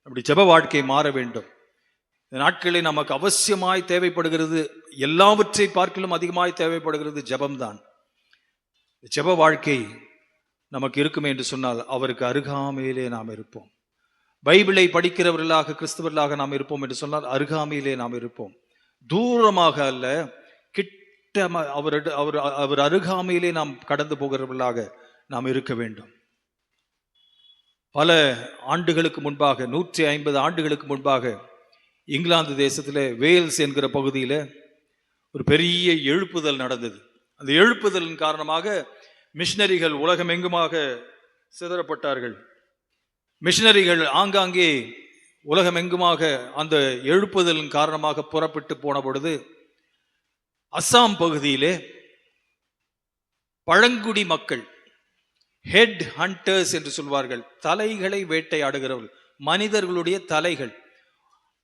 நம்முடைய ஜெப வாழ்க்கை மாற வேண்டும். இந்த நாட்களில் நமக்கு அவசியமாய் தேவைப்படுகிறது, எல்லாவற்றை பார்க்கலும் அதிகமாய் தேவைப்படுகிறது ஜெபம்தான். ஜெப வாழ்க்கை நமக்கு இருக்குமே என்று சொன்னால் அவருக்கு அருகாமையிலே நாம் இருப்போம். பைபிளை படிக்கிறவர்களாக கிறிஸ்தவர்களாக நாம் இருப்போம் என்று சொன்னால் அருகாமையிலே நாம் இருப்போம். தூரமாக அல்ல, கிட்ட அவர் அருகாமையிலே நாம் கடந்து போகிறவர்களாக நாம் இருக்க வேண்டும். பல ஆண்டுகளுக்கு முன்பாக, 150 ஆண்டுகளுக்கு முன்பாக இங்கிலாந்து தேசத்தில் வேல்ஸ் என்கிற பகுதியில் ஒரு பெரிய எழுப்புதல் நடந்தது. அந்த எழுப்புதலின் காரணமாக மிஷனரிகள் உலகம் எங்குமாக சிதறப்பட்டார்கள். மிஷனரிகள் ஆங்காங்கே உலகம் எங்குமாக அந்த எழுப்புதலின் காரணமாக புறப்பட்டு போன பொழுது அஸ்ஸாம் பகுதியிலே பழங்குடி மக்கள், ஹெட் ஹண்டர்ஸ் என்று சொல்வார்கள், தலைகளை வேட்டையாடுகிறவர்கள், மனிதர்களுடைய தலைகள்.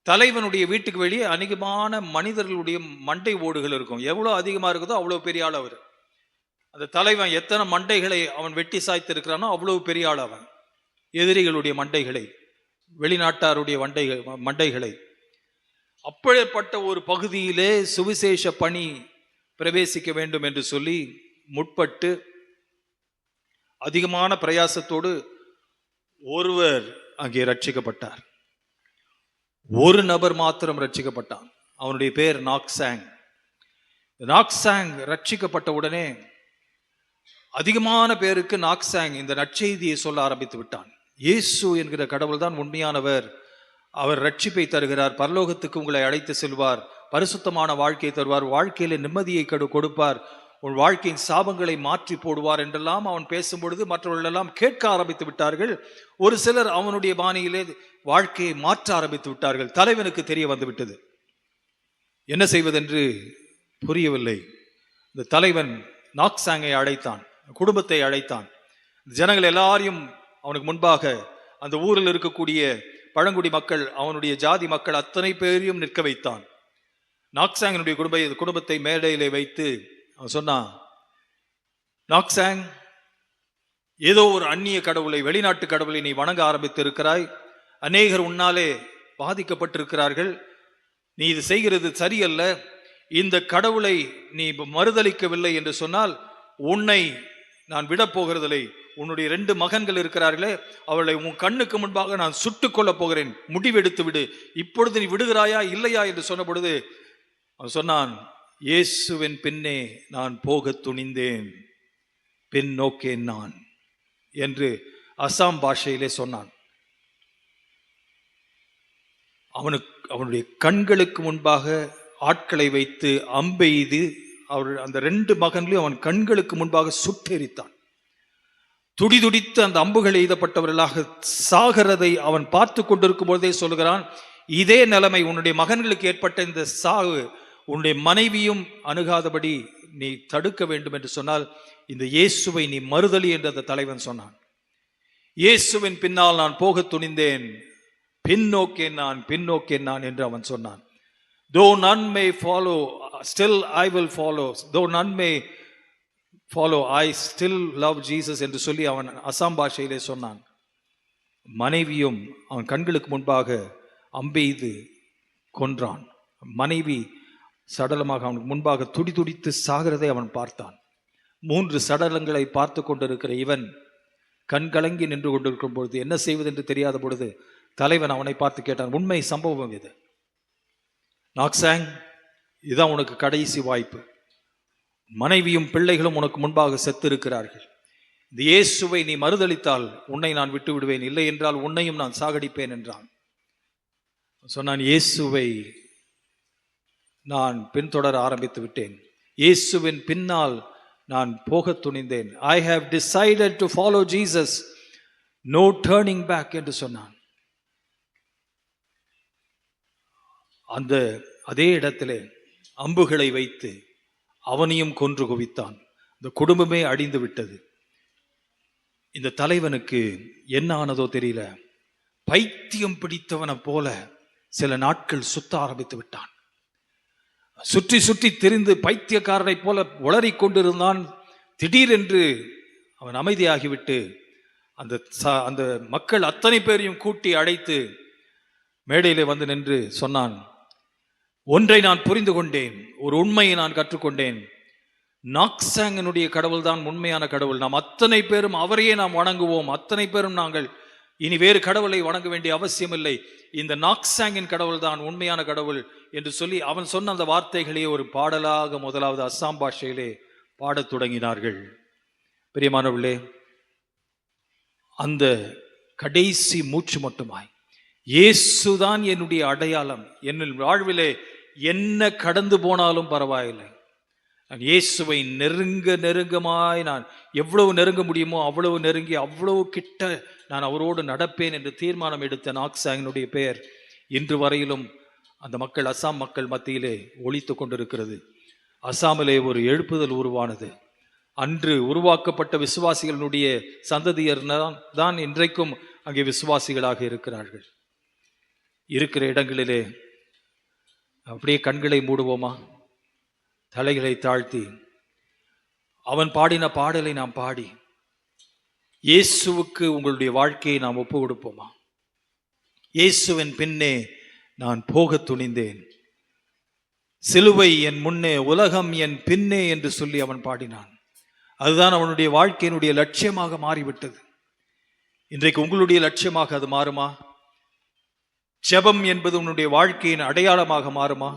தலைவனுடைய வீட்டுக்கு வெளியே அதிகமான மனிதர்களுடைய மண்டை ஓடுகள் இருக்கும். எவ்வளவு அதிகமா இருக்குதோ அவ்வளவு பெரிய ஆள் அவர். அந்த தலைவன் எத்தனை மண்டைகளை அவன் வெட்டி சாய்த்து இருக்கிறானோ அவ்வளவு பெரிய ஆள் அவன். எதிரிகளுடைய மண்டைகளை, வெளிநாட்டாருடைய மண்டைகளை. அப்படிப்பட்ட ஒரு பகுதியிலே சுவிசேஷ பணி பிரவேசிக்க வேண்டும் என்று சொல்லி முற்பட்டு அதிகமான பிரயாசத்தோடு ஒருவர் அங்கே ரட்சிக்கப்பட்டார். ஒரு நபர் மாத்திரம் ரட்சிக்கப்பட்டான். அவனுடைய பேர் நாக்சாங். நாக்சாங் ரட்சிக்கப்பட்ட உடனே அதிகமான பேருக்கு நாக்சாங் இந்த நற்செய்தியை சொல்ல ஆரம்பித்து விட்டான். இயேசு என்கிற கடவுள் தான் உண்மையானவர், அவர் ரட்சிப்பை தருகிறார், பரலோகத்துக்கு உங்களை அழைத்து செல்வார், பரிசுத்தமான வாழ்க்கையை தருவார், வாழ்க்கையில நிம்மதியை கொடுப்பார், உன் வாழ்க்கையின் சாபங்களை மாற்றி போடுவார் என்றெல்லாம் அவன் பேசும்பொழுது மற்றவர்கள் எல்லாம் கேட்க ஆரம்பித்து விட்டார்கள். ஒரு சிலர் அவனுடைய பாணியிலே வாழ்க்கையை மாற்ற ஆரம்பித்து விட்டார்கள். தலைவனுக்கு தெரிய வந்து விட்டது, என்ன செய்வதென்று புரியவில்லை. இந்த தலைவன் நாக்சாங்கை அழைத்தான், குடும்பத்தை அழைத்தான், ஜனங்கள் எல்லாரையும் அவனுக்கு முன்பாக, அந்த ஊரில் இருக்கக்கூடிய பழங்குடி மக்கள், அவனுடைய ஜாதி மக்கள் அத்தனை பேரையும் நிற்க வைத்தான். நாக்சாங்கனுடைய குடும்பத்தை மேடையிலே வைத்து அவன் சொன்னான், நாக்சாங், ஏதோ ஒரு அந்நிய கடவுளை, வெளிநாட்டு கடவுளை நீ வணங்க ஆரம்பித்து இருக்கிறாய். அநேகர் உன்னாலே பாதிக்கப்பட்டிருக்கிறார்கள். நீ இது செய்கிறது சரியல்ல. இந்த கடவுளை நீ மறுதளிக்கவில்லை என்று சொன்னால் உன்னை நான் விட போகிறதில்லை. உன்னுடைய 2 மகன்கள் இருக்கிறார்களே, அவளை உன் கண்ணுக்கு முன்பாக நான் சுட்டுக் கொள்ளப் போகிறேன், முடிவெடுத்து விடு, இப்பொழுது நீ விடுகிறாயா இல்லையா என்று சொன்ன பொழுது அவன் சொன்னான், இயேசுவின் பின்னே நான் போக துணிந்தேன், பின் நோக்கேன் நான் என்று அசாம் பாஷையிலே சொன்னான். அவனுடைய கண்களுக்கு முன்பாக ஆட்களை வைத்து அம்பெய்து அந்த 2 மகன்களையும் அவன் கண்களுக்கு முன்பாக சுட்டெரித்தான். துடிதுடித்து அந்த அம்புகள் எய்தப்பட்டவர்களாக சாகிறதை அவன் பார்த்து கொண்டிருக்கும் போதே சொல்கிறான், இதே நிலைமை உன்னுடைய மகன்களுக்கு ஏற்பட்ட இந்த சாவு உன்னுடைய மனைவியும் அணுகாதபடி நீ தடுக்க வேண்டும் என்று சொன்னால் இந்த இயேசுவை நீ மறுதலி என்று அந்த தலைவன் சொன்னான். இயேசுவின் பின்னால் நான் போக துணிந்தேன், பின்னோக்கேன் நான் என்று அவன் சொன்னான். Though none may follow, still I will follow. Though none may follow, I still love Jesus என்று சொல்லி அவன் அசாம் பாஷையிலே சொன்னான். மனைவியும் அவன் கண்களுக்கு முன்பாக அம்பெய்து கொன்றான். மனைவி சடலமாக அவனுக்கு முன்பாக துடிதுடித்து சாகிறதை அவன் பார்த்தான். 3 சடலங்களை பார்த்து கொண்டிருக்கிற இவன் கண்கலங்கி நின்று கொண்டிருக்கும் பொழுது என்ன செய்வது என்று தெரியாத பொழுது தலைவன் அவனை பார்த்து கேட்டான், உண்மை சம்பவம் இது, நாக்சாங், இதுதான் உனக்கு கடைசி வாய்ப்பு. மனைவியும் பிள்ளைகளும் உனக்கு முன்பாக செத்து இருக்கிறார்கள். இந்த இயேசுவை நீ மறுதளித்தால் உன்னை நான் விட்டு விடுவேன், இல்லை என்றால் உன்னையும் நான் சாகடிப்பேன் என்றான். சொன்னான், இயேசுவை நான் பின்தொடர ஆரம்பித்து விட்டேன், இயேசுவின் பின்னால் நான் போக துணிந்தேன். I have decided to follow Jesus, no turning back என்று சொன்னான். அதே இடத்திலே அம்புகளை வைத்து அவனையும் கொன்று குவித்தான். இந்த குடும்பமே அழிந்து விட்டது. இந்த தலைவனுக்கு என்ன ஆனதோ தெரியல, பைத்தியம் பிடித்தவனை போல சில நாட்கள் சுத்த ஆரம்பித்து விட்டான். சுற்றி சுற்றி திரிந்து பைத்தியக்காரனை போல உளறி கொண்டிருந்தான். திடீரென்று அவன் அமைதியாகிவிட்டு அந்த மக்கள் அத்தனை பேரையும் கூட்டி அழைத்து மேடையிலே வந்து நின்று சொன்னான், ஒன்றை நான் புரிந்து கொண்டேன், ஒரு உண்மையை நான் கற்றுக்கொண்டேன். நாக்சாங்கனுடைய கடவுள் தான் உண்மையான கடவுள். நாம் அத்தனை பேரும் அவரையே நாம் வணங்குவோம். அத்தனை பேரும் நாங்கள் இனி வேறு கடவுளை வணங்க வேண்டிய அவசியம் இல்லை. இந்த நாக்சாங்கின் கடவுள் தான் உண்மையான கடவுள் என்று சொல்லி அவன் சொன்ன அந்த வார்த்தைகளையே ஒரு பாடலாக முதலாவது அஸ்ஸாம் பாஷையிலே பாடத் தொடங்கினார்கள். பிரியமானவர்களே, அந்த கடைசி மூச்சு மட்டுமாய் இயேசுதான் என்னுடைய அடையாளம், என் வாழ்விலே என்ன கடந்து போனாலும் பரவாயில்லை, நான் இயேசுவை நெருங்கமாய் நான் எவ்வளவு நெருங்க முடியுமோ அவ்வளவு நெருங்கி அவ்வளவு கிட்ட நான் அவரோடு நடப்பேன் என்று தீர்மானம் எடுத்த நாக்சாங்கினுடைய பெயர் இன்று வரையிலும் அந்த மக்கள், அசாம் மக்கள் மத்தியிலே ஒலித்து கொண்டிருக்கிறது. அசாமிலே ஒரு எழுப்புதல் உருவானது. அன்று உருவாக்கப்பட்ட விசுவாசிகளுடைய சந்ததியர் தான் இன்றைக்கும் அங்கே விசுவாசிகளாக இருக்கிறார்கள். இருக்கிற இடங்களிலே அப்படியே கண்களை மூடுவோமா, தலைகளை தாழ்த்தி அவன் பாடின பாடலை நாம் பாடி இயேசுவுக்கு உங்களுடைய வாழ்க்கையை நாம் ஒப்பு கொடுப்போமா? இயேசுவின் பின்னே நான் போக துணிந்தேன், சிலுவை என் முன்னே, உலகம் என் பின்னே என்று சொல்லி அவன் பாடினான். அதுதான் அவனுடைய வாழ்க்கையினுடைய லட்சியமாக மாறிவிட்டது. இன்றைக்கு உங்களுடைய லட்சியமாக அது மாறுமா? ஜெபம் என்பது உன்னுடைய வாழ்க்கையின் அடையாளமாக மாறுமா?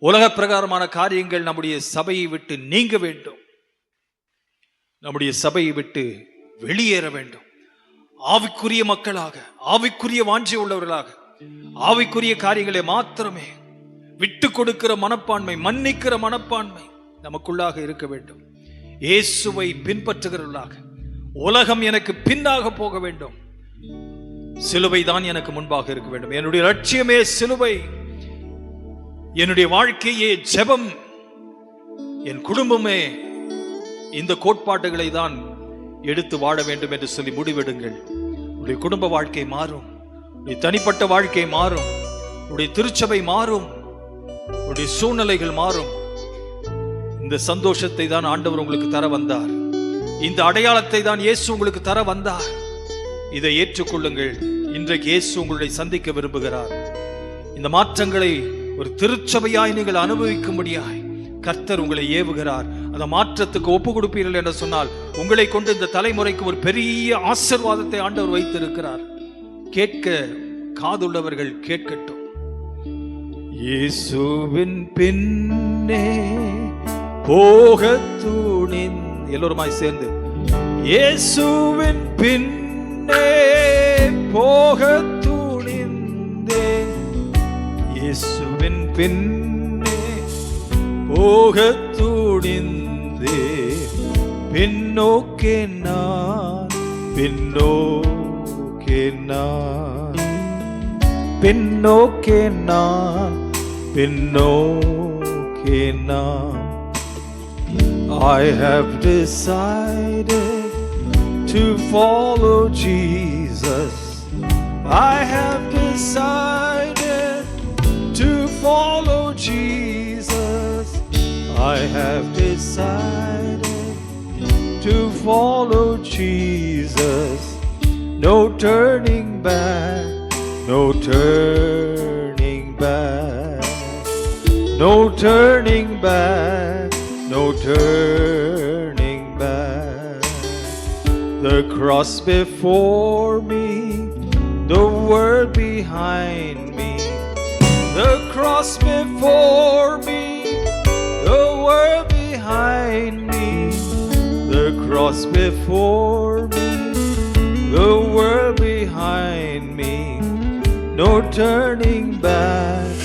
உலக பிரகாரமான காரியங்கள் நம்முடைய சபையை விட்டு நீங்க வேண்டும், நம்முடைய சபையை விட்டு வெளியேற வேண்டும். ஆவிக்குரிய மக்களாக, ஆவிக்குரிய வாஞ்சை உள்ளவர்களாக, ஆவிக்குரிய காரியங்களை மாத்திரமே விட்டு கொடுக்கிற மனப்பான்மை, மன்னிக்கிற மனப்பான்மை நமக்குள்ளாக இருக்க வேண்டும். இயேசுவை பின்பற்றுகிறவர்களாக, உலகம் எனக்கு பின்னாக போக வேண்டும், சிலுவை தான் எனக்கு முன்பாக இருக்க வேண்டும். என்னுடைய லட்சியமே சிலுவை, என்னுடைய வாழ்க்கையே ஜெபம், என் குடும்பமே இந்த கோட்பாடுகளை தான் எடுத்து வாழ வேண்டும் என்று சொல்லி முடிவெடுங்கள். உடைய குடும்ப வாழ்க்கை மாறும், உடைய தனிப்பட்ட வாழ்க்கை மாறும், உடைய திருச்சபை மாறும், உடைய சூழ்நிலைகள் மாறும். இந்த சந்தோஷத்தை தான் ஆண்டவர் உங்களுக்கு தர வந்தார், இந்த அடையாளத்தை தான் இயேசு உங்களுக்கு தர வந்தார். இதை ஏற்றுக்கொள்ளுங்கள். இன்றைக்கு இயேசு உங்களை சந்திக்க விரும்புகிறார். இந்த மாற்றங்களை ஒரு திருச்சபையாய் நீங்கள் அனுபவிக்கும்படியாய் கர்த்தர் உங்களை ஏவுகிறார். அந்த மாற்றத்துக்கு ஒப்பு கொடுப்பீர்கள் என்று சொன்னால் உங்களை கொண்டு இந்த தலைமுறைக்கு ஒரு பெரிய ஆசீர்வாதத்தை ஆண்டவர் வைத்திருக்கிறார். கேட்க காதுள்ளவர்கள் கேட்கட்டும். இயேசுவின் பின்னே போக துணிந்தேன். எல்லோருமாய் சேர்ந்து இயேசுவின் பின்னே போக துணிந்தேன், இயேசுவின் பின்னே போக துணிந்தேன். பின்னோக்கே நான், பின்னோக்கே நான், பின்னோக்கே நான், பின்னோக்கே நான். I have decided to follow Jesus. I have decided to follow Jesus. I have decided to follow Jesus. No turning back, no turning back, no turning back, no turning back. The cross before me, the world behind me. The cross before me, the world behind me. The cross before me, the world behind me. No turning back,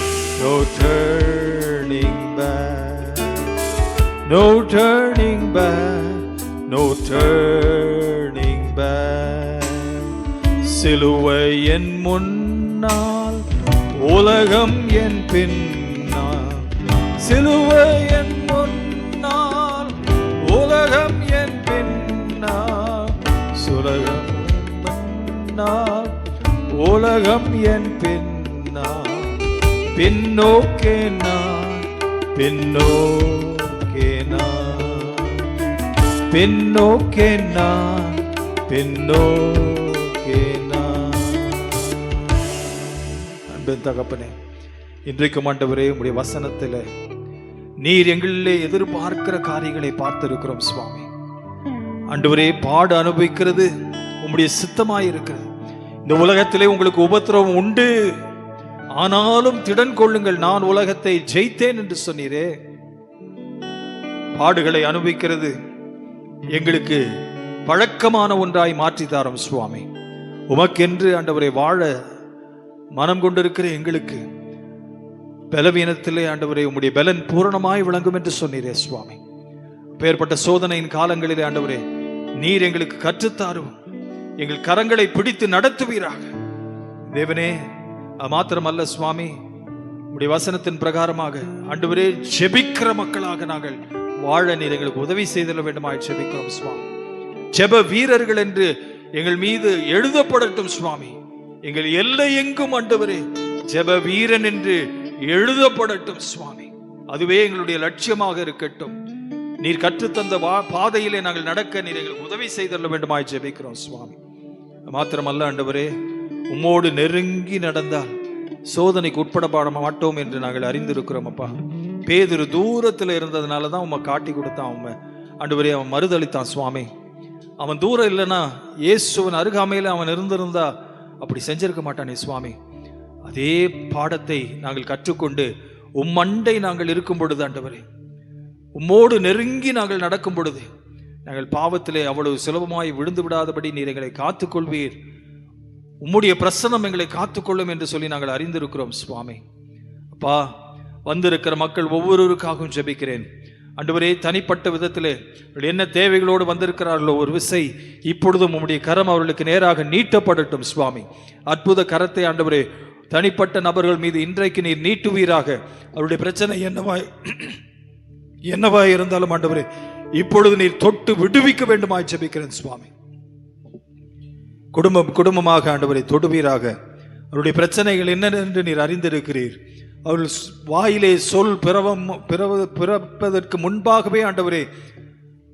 no turning back, no turning back, no turning back. சிலுவை என் முன்னால், உலகம் என் பின்னால். சிலுவை என் முன்னால், உலகம் என் பின்னால். சுலகம் முன்னால், உலகம் என் பின்னால். பின்னோக்கே நான், பின்னோக்கே நான், பின்னோக்கே நான், பின்னோக்கே நான். அன்பின் தகப்பனே, இன்றைக்கும் ஆண்டவரே உம்முடைய வசனத்தில் நீர் எங்களிலே எதிர்பார்க்கிற காரியங்களை பார்த்திருக்கிறோம் சுவாமி. ஆண்டவரே, பாடு அனுபவிக்கிறது உம்முடைய சித்தமாயிருக்கிறது. இந்த உலகத்திலே உங்களுக்கு உபத்திரவம் உண்டு, ஆனாலும் திடன் கொள்ளுங்கள், நான் உலகத்தை ஜெயித்தேன் என்று சொன்னீரே. பாடுகளை அனுபவிக்கிறது எங்களுக்கு பழக்கமான ஒன்றாய் மாற்றித்தாரோம் சுவாமி. உமக்கென்று ஆண்டவரை வாழ மனம் கொண்டிருக்கிற எங்களுக்கு பலவீனத்திலே ஆண்டவரை உம்முடைய பலன் பூரணமாய் விளங்கும் என்று சொன்னீரே சுவாமி. பெயர்பட்ட சோதனையின் காலங்களிலே ஆண்டவரே நீர் எங்களுக்கு கற்றுத்தாரும், எங்கள் கரங்களை பிடித்து நடத்துவீராக. தேவனே, மாத்திரமல்ல சுவாமி, உடைய வசனத்தின் பிரகாரமாக ஆண்டவரே ஜெபிக்கிற மக்களாக நாங்கள் வாழ நீர் எங்களுக்கு உதவி செய்தல வேண்டுமாய் ஜெபிக்கிறோம் சுவாமி. ஜெப வீரர்கள் என்று எங்கள் மீது எழுதப்படட்டும் சுவாமி. எங்கள் எல்லை எங்கும் ஆண்டவரே ஜெப வீரன் என்று எழுதப்படட்டும் சுவாமி. அதுவே எங்களுடைய லட்சியமாக இருக்கட்டும். நீர் கற்றுத்தந்த பாதையிலே நாங்கள் நடக்க நீர் எங்களுக்கு உதவி செய்தல்ல வேண்டுமாய் ஜெபிக்கிறோம் சுவாமி. மாத்திரமல்ல ஆண்டவரே, உம்மோடு நெருங்கி நடந்தால் சோதனைக்கு உட்பட மாட்டோம் என்று நாங்கள் அறிந்திருக்கிறோம் அப்பா. பேதுரு தூரத்தில் இருந்ததுனால தான் உம்மை காட்டி கொடுத்தான். அவன் ஆண்டவரே அவன் மறுதளித்தான் சுவாமி. அவன் தூரம் இல்லைன்னா இயேசுவின் அருகாமையில் அவன் இருந்திருந்தா அப்படி செஞ்சிருக்க மாட்டானே சுவாமி. அதே பாடத்தை நாங்கள் கற்றுக்கொண்டு உம்மண்டை நாங்கள் இருக்கும் பொழுது ஆண்டவரே, உம்மோடு நெருங்கி நாங்கள் நடக்கும் பொழுது நாங்கள் பாவத்திலே அவ்வளவு சுலபமாய் விழுந்து விடாதபடி நீர் எங்களை காத்துக்கொள்வீர். உம்முடைய பிரசன்னம் எங்களை காத்துக்கொள்ளும் என்று சொல்லி நாங்கள் அறிந்திருக்கிறோம் சுவாமி. அப்பா, வந்திருக்கிற மக்கள் ஒவ்வொருவருக்காகவும் ஜெபிக்கிறேன் ஆண்டவரே. தனிப்பட்ட விதத்திலே என்ன தேவைகளோடு வந்திருக்கிறார்களோ ஒரு விசை இப்பொழுதும் உம்முடைய கரம் அவர்களுக்கு நேராக நீட்டப்படட்டும் சுவாமி. அற்புத கரத்தை ஆண்டவரே தனிப்பட்ட நபர்கள் மீது இன்றைக்கு நீர் நீட்டுவீராக. அவருடைய பிரச்சனை என்னவாய் இருந்தாலும் ஆண்டவரே இப்பொழுது நீர் தொட்டு விடுவிக்க வேண்டுமாய் ஜெபிக்கிறேன் சுவாமி. குடும்பமாக ஆண்டவரை தொடுவீராக. அவருடைய பிரச்சனைகள் என்னென்று நீர் அறிந்திருக்கிறீர். அவர்கள் வாயிலே சொல் பிறப்பதற்கு முன்பாகவே ஆண்டவரே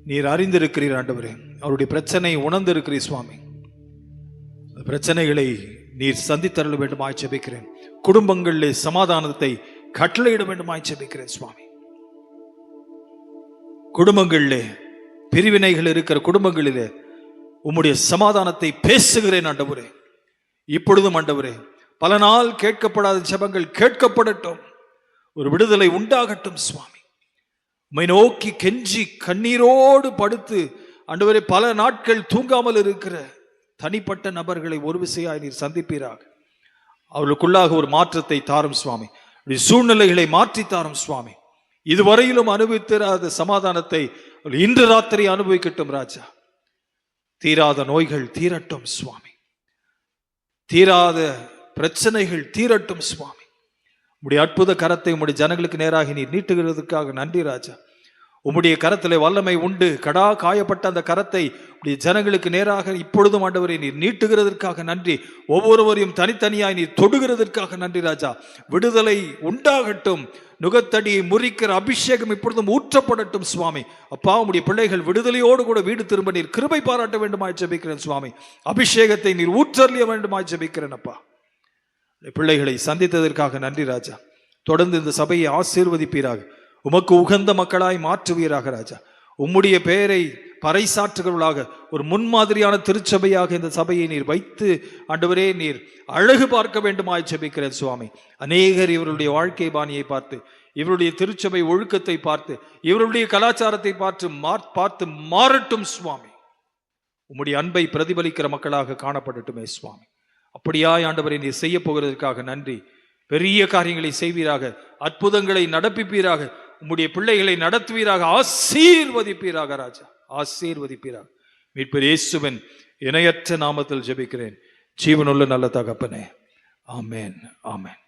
நீர் அறிந்திருக்கிறீர் ஆண்டவரே. அவருடைய பிரச்சனை உணர்ந்திருக்கிறீர் சுவாமி. பிரச்சனைகளை நீர் சந்தித்தருள வேண்டுமாய் ஜெபிக்கிறேன். குடும்பங்களிலே சமாதானத்தை கட்டளையிட வேண்டுமாய் ஜெபிக்கிறேன் சுவாமி. குடும்பங்களிலே பிரிவினைகள் இருக்கிற குடும்பங்களிலே உம்முடைய சமாதானத்தை பேசுகிறேன் ஆண்டவரே. இப்பொழுதும் ஆண்டவரே பல நாள் கேட்கப்படாத ஜெபங்கள் கேட்கப்படட்டும். ஒரு விடுதலை உண்டாகட்டும் சுவாமி. உம்மை நோக்கி கெஞ்சி கண்ணீரோடு படுத்து ஆண்டவரே பல நாட்கள் தூங்காமல் இருக்கிற தனிப்பட்ட நபர்களை ஒரு விசையாய் நீர் சந்திப்பீராக. அவர்களுக்குள்ளாக ஒரு மாற்றத்தை தாரும் சுவாமி. சூழ்நிலைகளை மாற்றி தாரும் சுவாமி. இதுவரையிலும் அனுபவித்திராத சமாதானத்தை இன்று ராத்திரி அனுபவிக்கட்டும் ராஜா. தீராத நோய்கள் தீரட்டும் சுவாமி. தீராத பிரச்சனைகள் தீரட்டும் சுவாமி. உம்முடைய அற்புத கரத்தை உம்முடைய ஜனங்களுக்கு நேராக நீர் நீட்டுகிறதுக்காக நன்றி ராஜா. உம்முடைய கரத்திலே வல்லமை உண்டு. காயப்பட்ட அந்த கரத்தை உடைய ஜனங்களுக்கு நேராக இப்பொழுதும் ஆண்டவரை நீர் நீட்டுகிறதற்காக நன்றி. ஒவ்வொருவரையும் தனித்தனியாய் நீர் தொடுகிறதற்காக நன்றி ராஜா. விடுதலை உண்டாகட்டும். நுகத்தடியை முறிக்கிற அபிஷேகம் இப்பொழுதும் ஊற்றப்படட்டும் சுவாமி. அப்பா, உம்முடைய பிள்ளைகள் விடுதலையோடு கூட வீடு திரும்ப நீர் கிருபை பாராட்ட வேண்டுமாய் ஜெபிக்கிறேன் சுவாமி. அபிஷேகத்தை நீர் ஊற்றறிய வேண்டுமாய் ஜெபிக்கிறேன் அப்பா. பிள்ளைகளை சந்தித்ததற்காக நன்றி ராஜா. தொடர்ந்து இந்த சபையை ஆசீர்வதிப்பீராக. உமக்கு உகந்த மக்களாய் மாற்றுவீராக ராஜா. உம்முடைய பெயரை பறைசாற்றுகிறவர்களாக ஒரு முன்மாதிரியான திருச்சபையாக இந்த சபையை நீர் வைத்து ஆண்டவரே நீர் அழகு பார்க்க வேண்டுமாய் ஜெபிக்கிறேன் சுவாமி. அநேகர் இவருடைய வாழ்க்கை பாணியை பார்த்து, இவருடைய திருச்சபை ஒழுக்கத்தை பார்த்து, இவருடைய கலாச்சாரத்தை பார்த்து மாறட்டும் சுவாமி. உம்முடைய அன்பை பிரதிபலிக்கிற மக்களாக காணப்படட்டுமே சுவாமி. அப்படியாய் ஆண்டவரை நீர் செய்ய போகிறதற்காக நன்றி. பெரிய காரியங்களை செய்வீராக. அற்புதங்களை நடப்பிப்பீராக. உம்முடைய பிள்ளைகளை நடத்துவீராக. ஆசீர்வதிப்பீராக ராஜா. ஆசீர்வதிப்பீராக. மீட்பர் இயேசுவின் இணையற்ற நாமத்தில் ஜெபிக்கிறேன் ஜீவனுள்ள நல்ல தகப்பனே. ஆமென், ஆமென்.